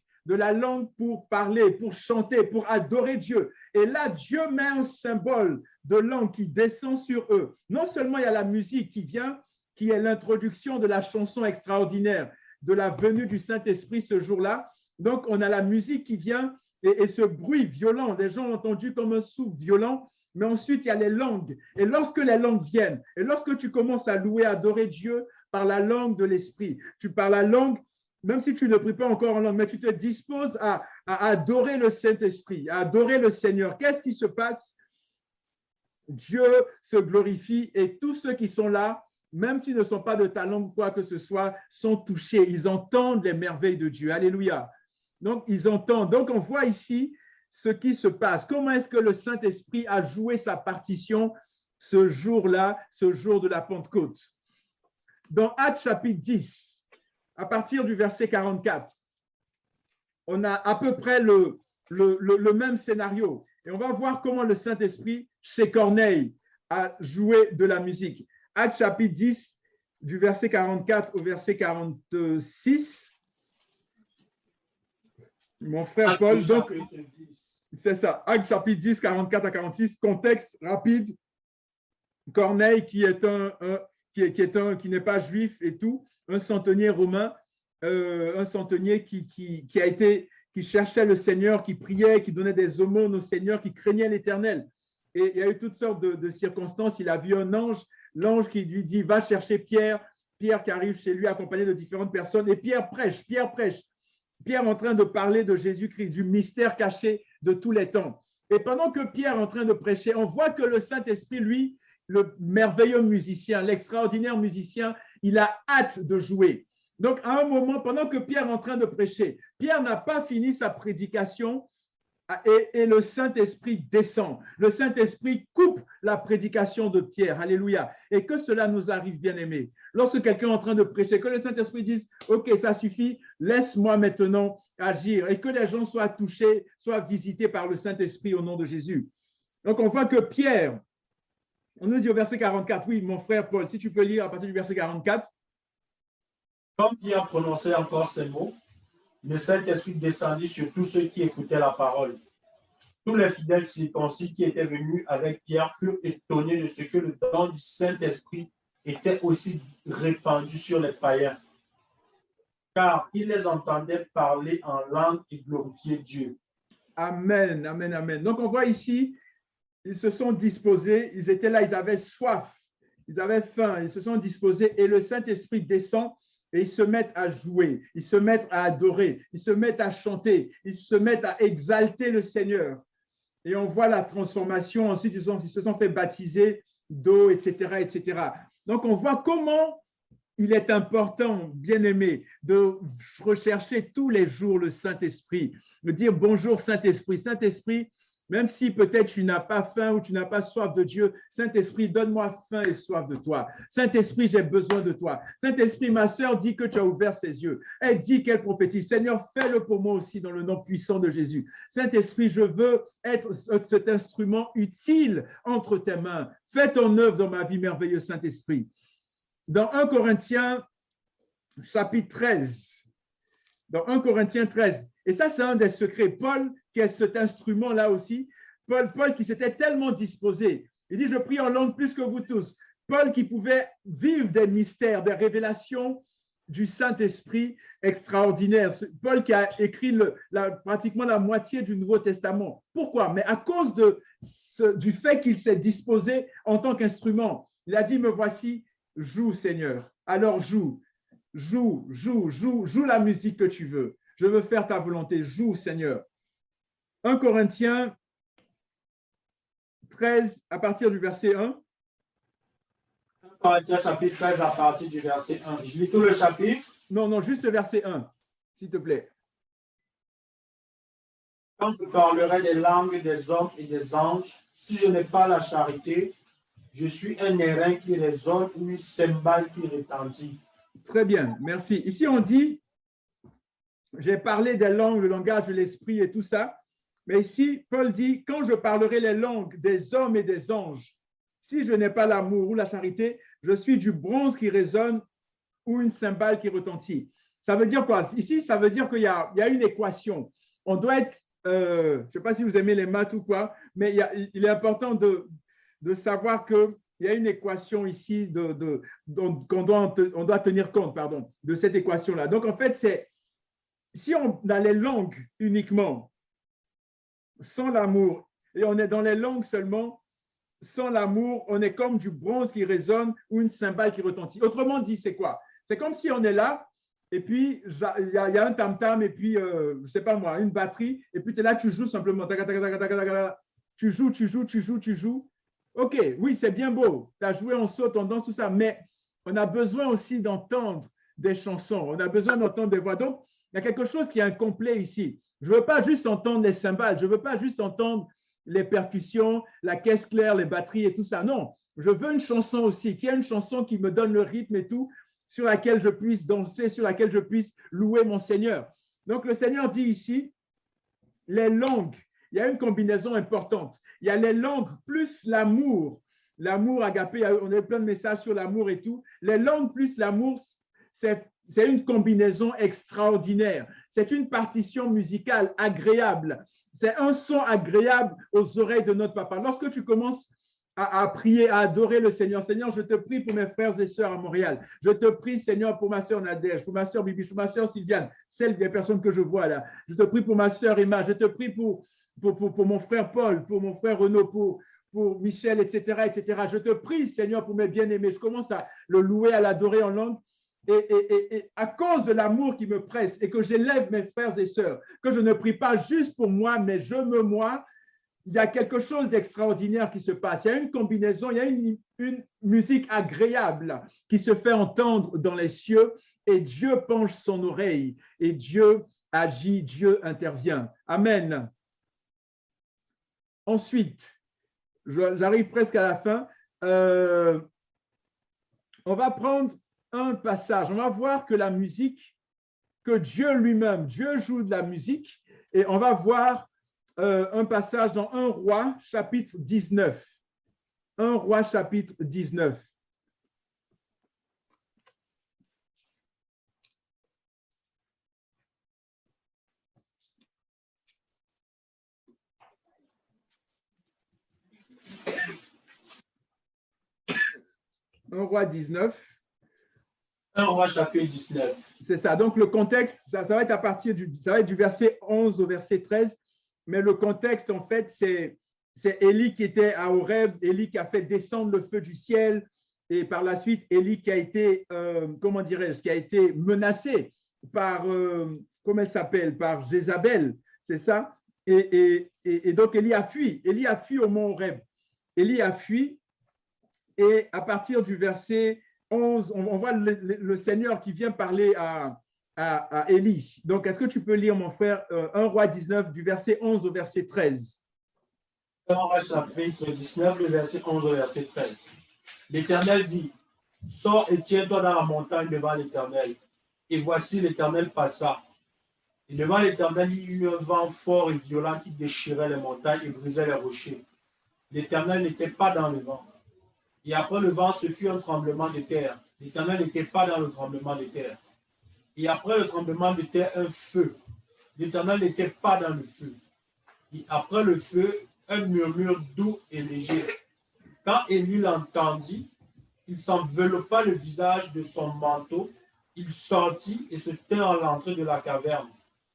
pour parler, pour chanter, pour adorer Dieu. Et là, Dieu met un symbole de langue qui descend sur eux. Non seulement il y a la musique qui vient, qui est l'introduction de la chanson extraordinaire de la venue du Saint-Esprit ce jour-là. Donc, on a la musique qui vient et ce bruit violent, des gens ont entendu comme un souffle violent, mais ensuite, il y a les langues. Et lorsque les langues viennent, et lorsque tu commences à louer, à adorer Dieu par la langue de l'Esprit, tu parles la langue, même si tu ne pries pas encore en langue, mais tu te disposes à adorer le Saint-Esprit, à adorer le Seigneur. Qu'est-ce qui se passe? Dieu se glorifie et tous ceux qui sont là, même s'ils ne sont pas de ta langue ou quoi que ce soit, sont touchés. Ils entendent les merveilles de Dieu. Alléluia. Donc, ils entendent. Donc, on voit ici ce qui se passe. Comment est-ce que le Saint-Esprit a joué sa partition ce jour-là, ce jour de la Pentecôte? Dans Actes chapitre 10, à partir du verset 44, on a à peu près le même scénario. Et on va voir comment le Saint-Esprit, chez Corneille, a joué de la musique. Actes chapitre 10, du verset 44 au verset 46. Mon frère Paul, donc, c'est ça, Actes chapitre 10, 44 à 46, contexte rapide. Corneille, qui n'est pas juif et tout, un centenier romain, un centenier qui cherchait le Seigneur, qui priait, qui donnait des aumônes au Seigneur, qui craignait l'Éternel. Et il y a eu toutes sortes de circonstances. Il a vu un ange, l'ange qui lui dit, va chercher Pierre. Pierre qui arrive chez lui accompagné de différentes personnes. Et Pierre prêche. Pierre en train de parler de Jésus-Christ, du mystère caché de tous les temps. Et pendant que Pierre est en train de prêcher, on voit que le Saint-Esprit, lui, le merveilleux musicien, l'extraordinaire musicien, il a hâte de jouer. Donc, à un moment, pendant que Pierre est en train de prêcher, Pierre n'a pas fini sa prédication et le Saint-Esprit descend. Le Saint-Esprit coupe la prédication de Pierre. Alléluia. Et que cela nous arrive, bien-aimés. Lorsque quelqu'un est en train de prêcher, que le Saint-Esprit dise, OK, ça suffit, laisse-moi maintenant agir. Et que les gens soient touchés, soient visités par le Saint-Esprit au nom de Jésus. Donc, on voit que Pierre, on nous dit au verset 44, oui, mon frère Paul, si tu peux lire à partir du verset 44. Comme Pierre prononçait encore ces mots, le Saint-Esprit descendit sur tous ceux qui écoutaient la parole. Tous les fidèles circoncis qui étaient venus avec Pierre furent étonnés de ce que le don du Saint-Esprit était aussi répandu sur les païens, car ils les entendaient parler en langue et glorifier Dieu. Amen, amen, amen. Donc on voit ici, ils se sont disposés, ils étaient là, ils avaient soif, ils avaient faim, ils se sont disposés et le Saint-Esprit descend. Et ils se mettent à jouer, ils se mettent à adorer, ils se mettent à chanter, ils se mettent à exalter le Seigneur. Et on voit la transformation. Ensuite, ils se sont fait baptiser d'eau, etc., etc. Donc, on voit comment il est important, bien-aimé, de rechercher tous les jours le Saint-Esprit, de dire bonjour Saint-Esprit. Saint-Esprit, même si peut-être tu n'as pas faim ou tu n'as pas soif de Dieu, Saint-Esprit, donne-moi faim et soif de toi. Saint-Esprit, j'ai besoin de toi. Saint-Esprit, ma sœur dit que tu as ouvert ses yeux. Elle dit qu'elle prophétise. Seigneur, fais-le pour moi aussi dans le nom puissant de Jésus. Saint-Esprit, je veux être cet instrument utile entre tes mains. Fais ton œuvre dans ma vie, merveilleux Saint-Esprit. Dans 1 Corinthiens, chapitre 13, dans 1 Corinthiens 13, et ça, c'est un des secrets. Paul, qui est cet instrument-là aussi, Paul qui s'était tellement disposé, il dit, je prie en langue plus que vous tous. Paul qui pouvait vivre des mystères, des révélations du Saint-Esprit extraordinaires. Paul qui a écrit pratiquement la moitié du Nouveau Testament. Pourquoi? Mais à cause du fait qu'il s'est disposé en tant qu'instrument. Il a dit, me voici, joue Seigneur. Alors joue la musique que tu veux. Je veux faire ta volonté. Joue, Seigneur. 1 Corinthiens 13, à partir du verset 1. 1 Corinthiens chapitre 13, à partir du verset 1. Je lis tout le chapitre. Non, juste le verset 1, s'il te plaît. Quand je parlerai des langues des hommes et des anges, si je n'ai pas la charité, je suis un airain qui résonne ou une cymbale qui retentit. Très bien, merci. Ici, on dit, j'ai parlé des langues, le langage de l'esprit et tout ça, mais ici, Paul dit, quand je parlerai les langues des hommes et des anges, si je n'ai pas l'amour ou la charité, je suis du bronze qui résonne ou une cymbale qui retentit. Ça veut dire quoi? Ici, ça veut dire qu'il y a une équation. On doit être, je ne sais pas si vous aimez les maths ou quoi, mais il est important de savoir qu'il y a une équation ici qu'on doit tenir compte, de cette équation-là. Donc, en fait, c'est si on a les langues uniquement, sans l'amour, et on est dans les langues seulement, sans l'amour, on est comme du bronze qui résonne ou une cymbale qui retentit. Autrement dit, c'est quoi? C'est comme si on est là, et puis il y a un tam-tam, et puis, je ne sais pas moi, une batterie, et puis tu es là, tu joues simplement. Tu joues. OK, oui, c'est bien beau. Tu as joué, on saute, on danse, tout ça, mais on a besoin aussi d'entendre des chansons. On a besoin d'entendre des voix. Donc, il y a quelque chose qui est incomplet ici. Je ne veux pas juste entendre les cymbales. Je ne veux pas juste entendre les percussions, la caisse claire, les batteries et tout ça. Non, je veux une chanson aussi, qui est une chanson qui me donne le rythme et tout, sur laquelle je puisse danser, sur laquelle je puisse louer mon Seigneur. Donc, le Seigneur dit ici, les langues, il y a une combinaison importante. Il y a les langues plus l'amour. L'amour agapé, on a eu plein de messages sur l'amour et tout. Les langues plus l'amour, c'est une combinaison extraordinaire. C'est une partition musicale agréable. C'est un son agréable aux oreilles de notre papa. Lorsque tu commences à prier, à adorer le Seigneur. Seigneur, je te prie pour mes frères et sœurs à Montréal. Je te prie, Seigneur, pour ma sœur Nadège, pour ma sœur Bibi, pour ma sœur Sylviane, celles des personnes que je vois là. Je te prie pour ma sœur Emma. Je te prie pour mon frère Paul, pour mon frère Renaud, pour Michel, etc., etc. Je te prie, Seigneur, pour mes bien-aimés. Je commence à le louer, à l'adorer en langue. Et à cause de l'amour qui me presse et que j'élève mes frères et sœurs, que je ne prie pas juste pour moi, mais je me moi, il y a quelque chose d'extraordinaire qui se passe. Il y a une combinaison, il y a une musique agréable qui se fait entendre dans les cieux et Dieu penche son oreille et Dieu agit, Dieu intervient. Amen. Ensuite, j'arrive presque à la fin. On va prendre un passage. On va voir que la musique, que Dieu lui-même, Dieu joue de la musique et on va voir un passage dans 1 Roi, chapitre 19. 1 Roi, chapitre 19. Un Roi 19. 1 Roi, chapitre 19. C'est ça. Donc, le contexte, ça va être à partir ça va être du verset 11 au verset 13. Mais le contexte, en fait, c'est Élie qui était à Horeb, Élie qui a fait descendre le feu du ciel, et par la suite, Élie qui a été, comment dirais-je, qui a été menacé par, comment elle s'appelle, par Jézabel, c'est ça? Et donc, Élie a fui au mont Horeb. Élie a fui, et à partir du verset 11, on voit le Seigneur qui vient parler à Élie. Donc, est-ce que tu peux lire, mon frère, 1 Roi 19, du verset 11 au verset 13? 1 Roi, chapitre 19, le verset 11 au verset 13. L'Éternel dit, « Sors et tiens-toi dans la montagne devant l'Éternel. » Et voici, l'Éternel passa. Et devant l'Éternel, il y eut un vent fort et violent qui déchirait les montagnes et brisait les rochers. L'Éternel n'était pas dans le vent. Et après le vent, ce fut un tremblement de terre. L'Éternel n'était pas dans le tremblement de terre. Et après le tremblement de terre, un feu. L'Éternel n'était pas dans le feu. Et après le feu, un murmure doux et léger. Quand Élie l'entendit, il s'enveloppa le visage de son manteau, il sortit et se tint à l'entrée de la caverne.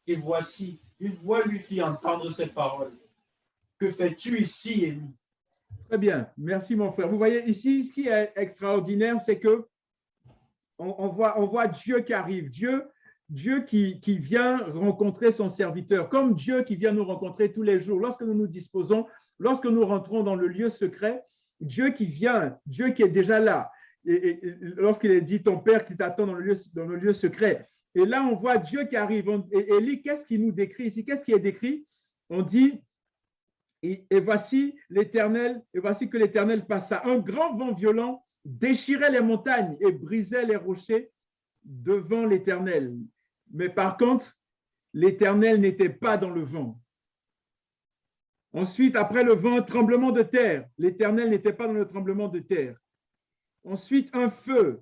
Et voici, une voix lui fit entendre ces paroles. « Que fais-tu ici, Élie? » Très bien, merci mon frère. Vous voyez ici, ce qui est extraordinaire, c'est que on voit Dieu qui arrive, Dieu qui vient rencontrer son serviteur, comme Dieu qui vient nous rencontrer tous les jours. Lorsque nous nous disposons, lorsque nous rentrons dans le lieu secret, Dieu qui vient, Dieu qui est déjà là. Et lorsqu'il est dit ton Père qui t'attend dans le lieu secret. Et là, on voit Dieu qui arrive. Et Élie, qu'est-ce qu'il nous décrit ici? Qu'est-ce qui est décrit? On dit, et voici l'Éternel, et voici que l'Éternel passa. Un grand vent violent déchirait les montagnes et brisait les rochers devant l'Éternel. Mais par contre, l'Éternel n'était pas dans le vent. Ensuite, après le vent, tremblement de terre. L'Éternel n'était pas dans le tremblement de terre. Ensuite, un feu.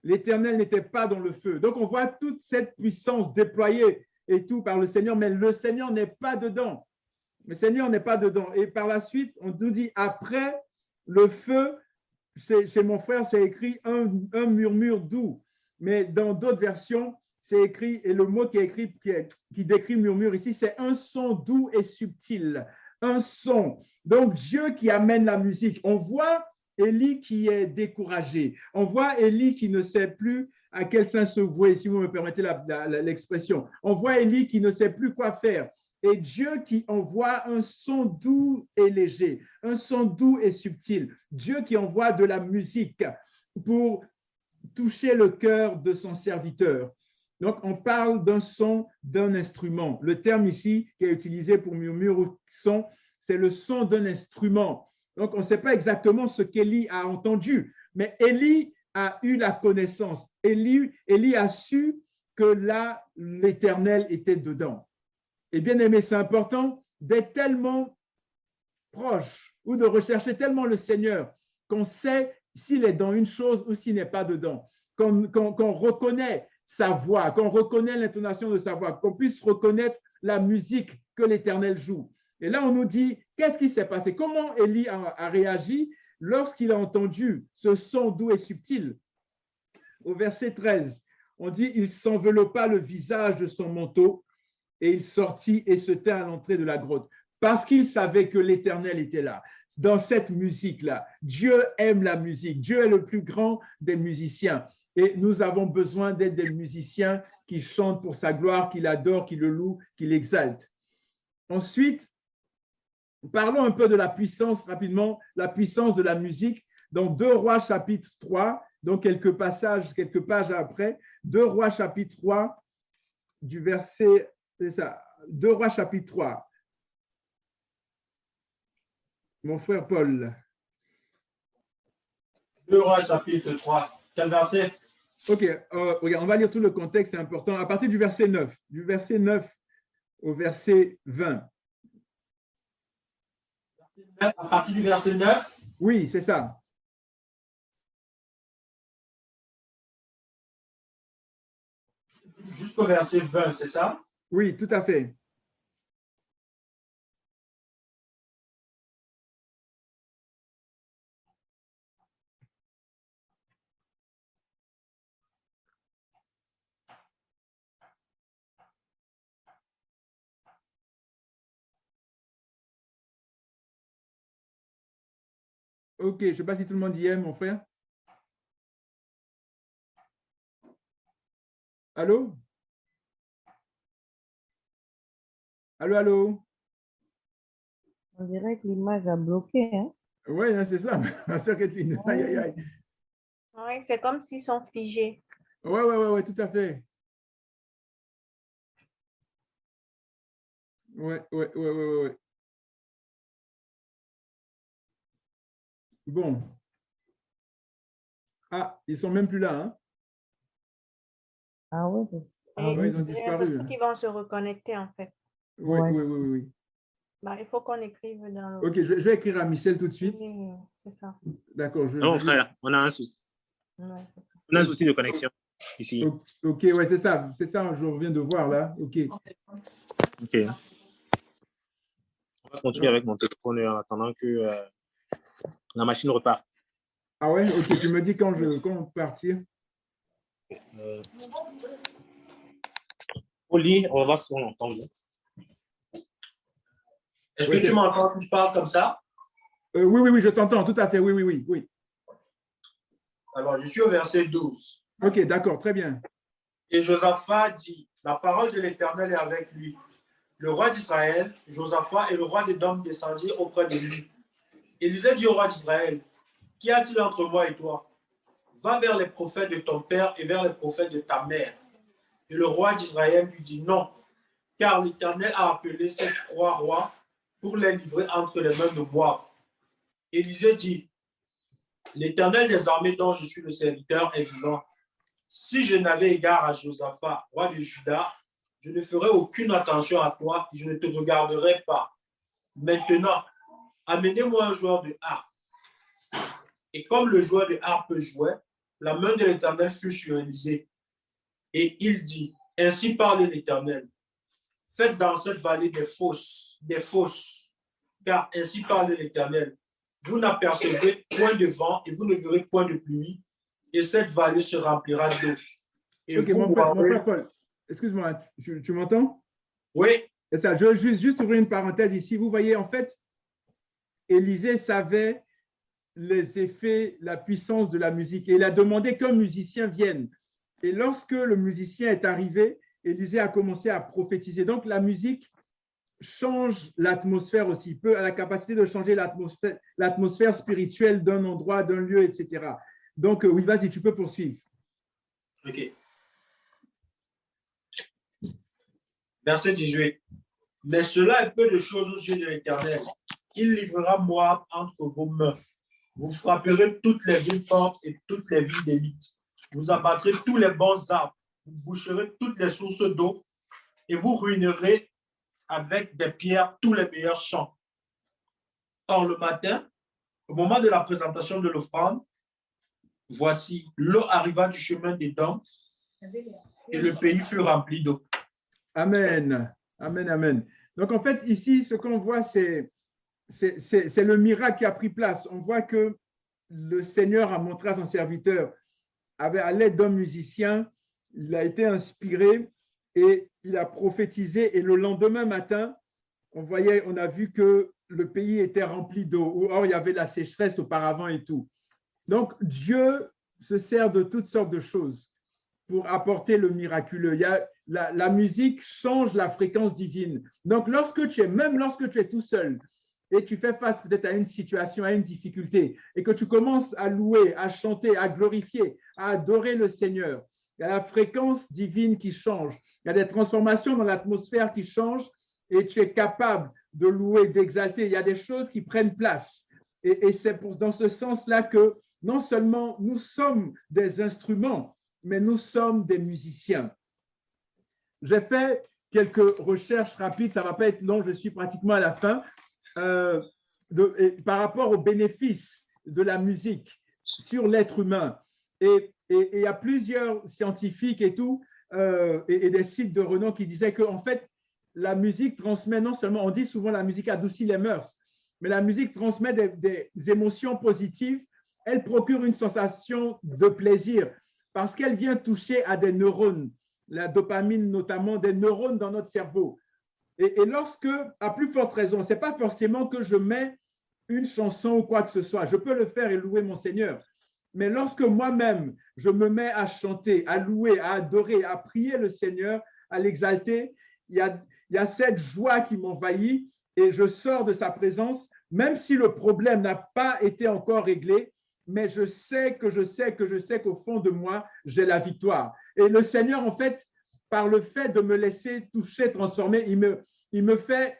L'Éternel n'était pas dans le feu. Donc, on voit toute cette puissance déployée et tout par le Seigneur, mais le Seigneur n'est pas dedans. Le Seigneur n'est pas dedans. Et par la suite, on nous dit, après le feu, chez mon frère, c'est écrit un murmure doux. Mais dans d'autres versions, c'est écrit, et le mot qui est écrit, qui décrit murmure ici, c'est un son doux et subtil. Un son. Donc, Dieu qui amène la musique. On voit Élie qui est découragé. On voit Élie qui ne sait plus à quel sein se vouer, si vous me permettez l'expression. On voit Élie qui ne sait plus quoi faire. Et Dieu qui envoie un son doux et léger, un son doux et subtil. Dieu qui envoie de la musique pour toucher le cœur de son serviteur. Donc, on parle d'un son, d'un instrument. Le terme ici qui est utilisé pour murmure ou son, c'est le son d'un instrument. Donc, on ne sait pas exactement ce qu'Élie a entendu, mais Élie a eu la connaissance. Élie a su que là, l'Éternel était dedans. Et bien aimé, c'est important d'être tellement proche ou de rechercher tellement le Seigneur qu'on sait s'il est dans une chose ou s'il n'est pas dedans, qu'on reconnaît sa voix, qu'on reconnaît l'intonation de sa voix, qu'on puisse reconnaître la musique que l'Éternel joue. Et là, on nous dit, qu'est-ce qui s'est passé? Comment Élie a réagi lorsqu'il a entendu ce son doux et subtil? Au verset 13, on dit, il s'enveloppa le visage de son manteau et il sortit et se tint à l'entrée de la grotte parce qu'il savait que l'Éternel était là. Dans cette musique-là, Dieu aime la musique. Dieu est le plus grand des musiciens. Et nous avons besoin d'être des musiciens qui chantent pour sa gloire, qui l'adorent, qui le louent, qui l'exaltent. Ensuite, parlons un peu de la puissance, rapidement, la puissance de la musique. Dans 2 Rois chapitre 3, donc quelques pages après, 2 Rois chapitre 3, du verset, c'est ça, 2 Rois chapitre 3. Mon frère Paul. 2 Rois chapitre 3. Quel verset? Ok, regarde, on va lire tout le contexte, c'est important. À partir du verset 9 au verset 20. À partir du verset 9? Oui, c'est ça. Jusqu'au verset 20, c'est ça? Oui, tout à fait. Ok, je ne sais pas si tout le monde y est, mon frère. Allô? Allô, allô? On dirait que l'image a bloqué. Hein? Oui, c'est ça, ma soeur Kathleen. Aïe, aïe, aïe. Oui, c'est comme s'ils sont figés. Oui, tout à fait. Oui. Bon. Ah, ils ne sont même plus là, hein? Ah oui. Et ouais, ils ont j'ai disparu. l'impression qu'ils vont se reconnecter, en fait. Oui, Ouais. oui. Bah, il faut qu'on écrive dans le... Ok, je vais écrire à Michel tout de suite. Oui, c'est ça. D'accord. Non, frère, on a un souci. Ouais, c'est ça. On a un souci de connexion ici. Ok, ouais, c'est ça, je reviens de voir là. Ok. Ok. On va continuer avec mon téléphone en attendant que la machine repart. Ah ouais, ok, tu me dis quand partir. Oli, on va voir si on entend bien. Est-ce que tu m'entends si je parle comme ça? Oui, je t'entends, tout à fait, oui. Alors, je suis au verset 12. Ok, d'accord, très bien. Et Josaphat dit, la parole de l'Éternel est avec lui. Le roi d'Israël, Josaphat et le roi d'Édom descendirent auprès de lui. Élisée dit au roi d'Israël, qu'y a-t-il entre moi et toi? Va vers les prophètes de ton père et vers les prophètes de ta mère. Et le roi d'Israël lui dit non, car l'Éternel a appelé ces 3 rois pour les livrer entre les mains de Moab. Élisée dit, l'Éternel des armées dont je suis le serviteur est vivant. Si je n'avais égard à Josaphat, roi de Juda, je ne ferais aucune attention à toi et je ne te regarderai pas. Maintenant, amenez-moi un joueur de harpe. Et comme le joueur de harpe jouait, la main de l'Éternel fut sur Élisée. Et il dit, ainsi parle l'Éternel, faites dans cette vallée des fosses, car ainsi parle l'Éternel. Vous n'apercevrez point de vent et vous ne verrez point de pluie, et cette vallée se remplira d'eau. Et ok, mon frère Paul, excuse-moi, tu m'entends? Oui. C'est ça, je veux juste ouvrir une parenthèse ici. Vous voyez, en fait, Élisée savait les effets, la puissance de la musique et il a demandé qu'un musicien vienne. Et lorsque le musicien est arrivé, Élisée a commencé à prophétiser. Donc, la musique change l'atmosphère aussi, peut a la capacité de changer l'atmosphère spirituelle d'un endroit, d'un lieu, etc. Donc, oui, vas-y, tu peux poursuivre. Ok. Verset 18. Mais cela est peu de choses aux yeux de l'Éternel. Il livrera Moab entre vos mains. Vous frapperez toutes les villes fortes et toutes les villes d'élite. Vous abattrez tous les bons arbres vous boucherez toutes les sources d'eau et vous ruinerez avec des pierres tous les meilleurs champs. Or, le matin, au moment de la présentation de l'offrande, voici, l'eau arriva du chemin des dents et le pays fut rempli d'eau. Amen. Amen, amen. Donc, en fait, ici, ce qu'on voit, c'est le miracle qui a pris place. On voit que le Seigneur a montré à son serviteur, à l'aide d'un musicien, il a été inspiré et il a prophétisé. Et le lendemain matin, on a vu que le pays était rempli d'eau. Or, il y avait la sécheresse auparavant et tout. Donc, Dieu se sert de toutes sortes de choses pour apporter le miraculeux. La musique change la fréquence divine. Donc, même lorsque tu es tout seul et tu fais face peut-être à une situation, à une difficulté, et que tu commences à louer, à chanter, à glorifier, à adorer le Seigneur, il y a la fréquence divine qui change. Il y a des transformations dans l'atmosphère qui changent et tu es capable de louer, d'exalter. Il y a des choses qui prennent place. Et c'est dans ce sens-là que non seulement nous sommes des instruments, mais nous sommes des musiciens. J'ai fait quelques recherches rapides, ça ne va pas être long, je suis pratiquement à la fin, par rapport aux bénéfices de la musique sur l'être humain. Et il y a plusieurs scientifiques et tout, et des sites de renom qui disaient qu'en fait, la musique transmet non seulement, on dit souvent la musique adoucit les mœurs, mais la musique transmet des émotions positives, elle procure une sensation de plaisir parce qu'elle vient toucher à des neurones, la dopamine notamment, des neurones dans notre cerveau. Et lorsque, à plus forte raison, ce n'est pas forcément que je mets une chanson ou quoi que ce soit, je peux le faire et louer mon Seigneur. Mais lorsque moi-même, je me mets à chanter, à louer, à adorer, à prier le Seigneur, à l'exalter, il y a cette joie qui m'envahit et je sors de sa présence, même si le problème n'a pas été encore réglé, mais je sais qu'au fond de moi, j'ai la victoire. Et le Seigneur, en fait, par le fait de me laisser toucher, transformer, il me fait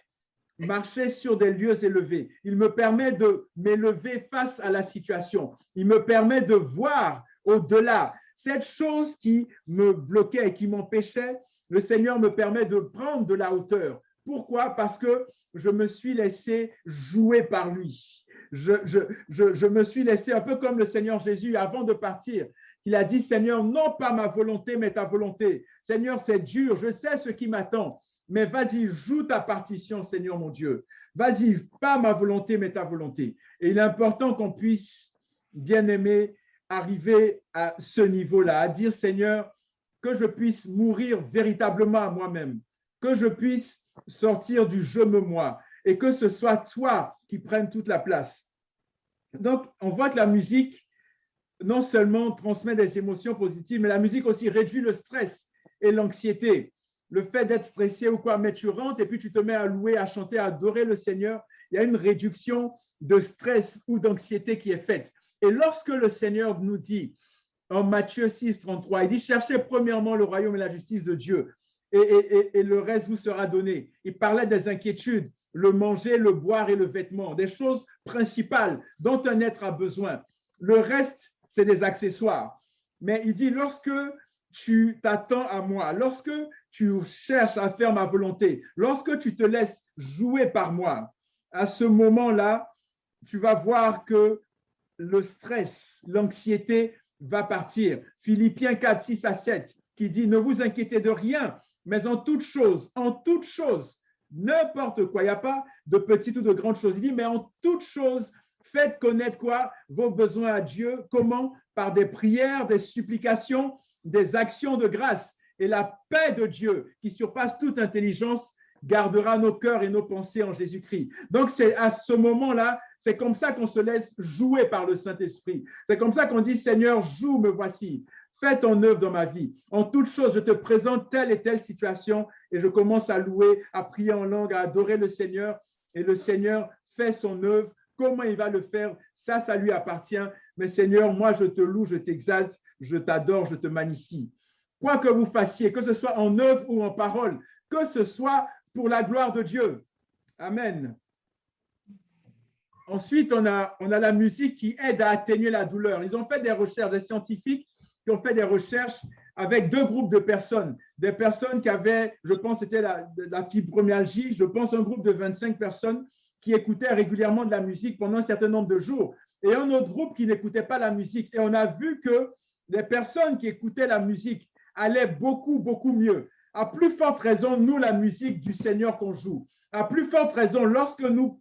marcher sur des lieux élevés. Il me permet de m'élever face à la situation. Il me permet de voir au-delà. Cette chose qui me bloquait et qui m'empêchait, le Seigneur me permet de prendre de la hauteur. Pourquoi? Parce que je me suis laissé jouer par lui. Je me suis laissé, un peu comme le Seigneur Jésus, avant de partir, il a dit, Seigneur, non pas ma volonté, mais ta volonté. Seigneur, c'est dur, je sais ce qui m'attend, mais vas-y, joue ta partition, Seigneur mon Dieu. Vas-y, pas ma volonté, mais ta volonté. Et il est important qu'on puisse, bien aimé, arriver à ce niveau-là, à dire, Seigneur, que je puisse mourir véritablement à moi-même, que je puisse sortir du je me moi et que ce soit toi qui prennes toute la place. Donc, on voit que la musique, non seulement transmet des émotions positives, mais la musique aussi réduit le stress et l'anxiété. Le fait d'être stressé ou quoi, mais tu rentres et puis tu te mets à louer, à chanter, à adorer le Seigneur, il y a une réduction de stress ou d'anxiété qui est faite. Et lorsque le Seigneur nous dit, en Matthieu 6, 33, il dit, cherchez premièrement le royaume et la justice de Dieu, et le reste vous sera donné. Il parlait des inquiétudes, le manger, le boire et le vêtement, des choses principales dont un être a besoin. Le reste, c'est des accessoires. Mais il dit, lorsque tu t'attends à moi, lorsque tu cherches à faire ma volonté, lorsque tu te laisses jouer par moi, à ce moment-là, tu vas voir que le stress, l'anxiété va partir. Philippiens 4, 6 à 7, qui dit, ne vous inquiétez de rien, mais en toute chose, n'importe quoi, il n'y a pas de petites ou de grandes choses. Il dit, mais en toute chose, faites connaître quoi? Vos besoins à Dieu. Comment? Par des prières, des supplications, des actions de grâce. Et la paix de Dieu, qui surpasse toute intelligence, gardera nos cœurs et nos pensées en Jésus-Christ. Donc, c'est à ce moment-là, c'est comme ça qu'on se laisse jouer par le Saint-Esprit. C'est comme ça qu'on dit, Seigneur, joue, me voici. Fais ton œuvre dans ma vie. En toute chose, je te présente telle et telle situation et je commence à louer, à prier en langue, à adorer le Seigneur. Et le Seigneur fait son œuvre. Comment il va le faire? Ça lui appartient. Mais Seigneur, moi, je te loue, je t'exalte, je t'adore, je te magnifie. Quoi que vous fassiez, que ce soit en œuvre ou en parole, que ce soit pour la gloire de Dieu. Amen. Ensuite, on a la musique qui aide à atténuer la douleur. Ils ont fait des recherches, des scientifiques qui ont fait des recherches avec deux groupes de personnes. Des personnes qui avaient, je pense, c'était la fibromyalgie, je pense un groupe de 25 personnes qui écoutaient régulièrement de la musique pendant un certain nombre de jours. Et un autre groupe qui n'écoutait pas la musique. Et on a vu que les personnes qui écoutaient la musique allaient beaucoup, beaucoup mieux. À plus forte raison, nous, la musique du Seigneur qu'on joue. À plus forte raison, lorsque nous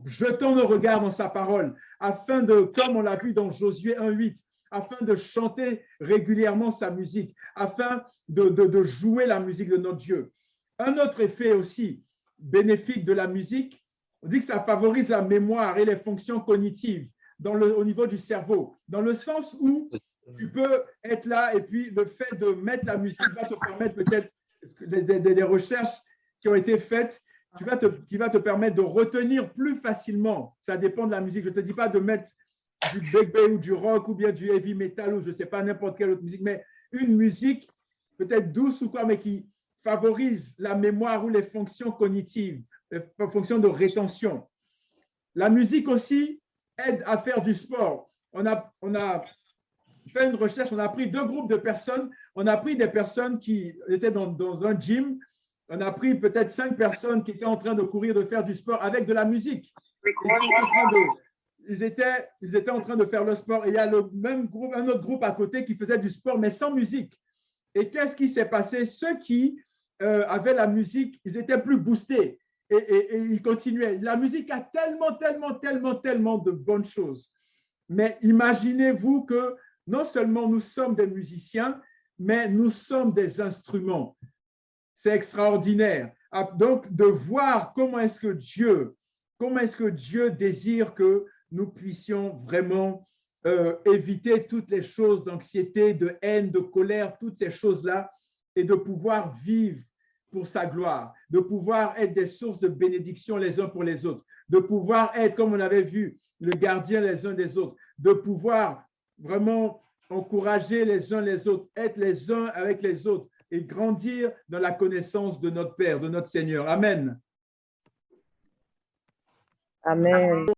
jetons nos regards dans sa parole, afin de, comme on l'a vu dans Josué 1:8, afin de chanter régulièrement sa musique, afin de jouer la musique de notre Dieu. Un autre effet aussi bénéfique de la musique, on dit que ça favorise la mémoire et les fonctions cognitives au niveau du cerveau, dans le sens où tu peux être là et puis le fait de mettre la musique va te permettre peut-être des recherches qui ont été faites qui va te permettre de retenir plus facilement. Ça dépend de la musique. Je ne te dis pas de mettre du bébé ou du rock ou bien du heavy metal ou je ne sais pas, n'importe quelle autre musique, mais une musique peut-être douce ou quoi, mais qui favorise la mémoire ou les fonctions cognitives, les fonctions de rétention. La musique aussi aide à faire du sport. On a fait une recherche, on a pris deux groupes de personnes. On a pris des personnes qui étaient dans un gym. On a pris peut-être 5 personnes qui étaient en train de courir, de faire du sport avec de la musique. Ils étaient en train de faire le sport. Et il y a un autre groupe à côté qui faisait du sport, mais sans musique. Et qu'est-ce qui s'est passé? Ceux qui avaient la musique, ils étaient plus boostés et ils continuaient. La musique a tellement de bonnes choses. Mais imaginez-vous que non seulement nous sommes des musiciens, mais nous sommes des instruments. C'est extraordinaire. Donc, de voir comment est-ce que Dieu désire que nous puissions vraiment éviter toutes les choses d'anxiété, de haine, de colère, toutes ces choses-là, et de pouvoir vivre pour sa gloire, de pouvoir être des sources de bénédiction les uns pour les autres, de pouvoir être, comme on avait vu, le gardien les uns des autres, de pouvoir vraiment encourager les uns les autres, être les uns avec les autres, et grandir dans la connaissance de notre Père, de notre Seigneur. Amen. Amen.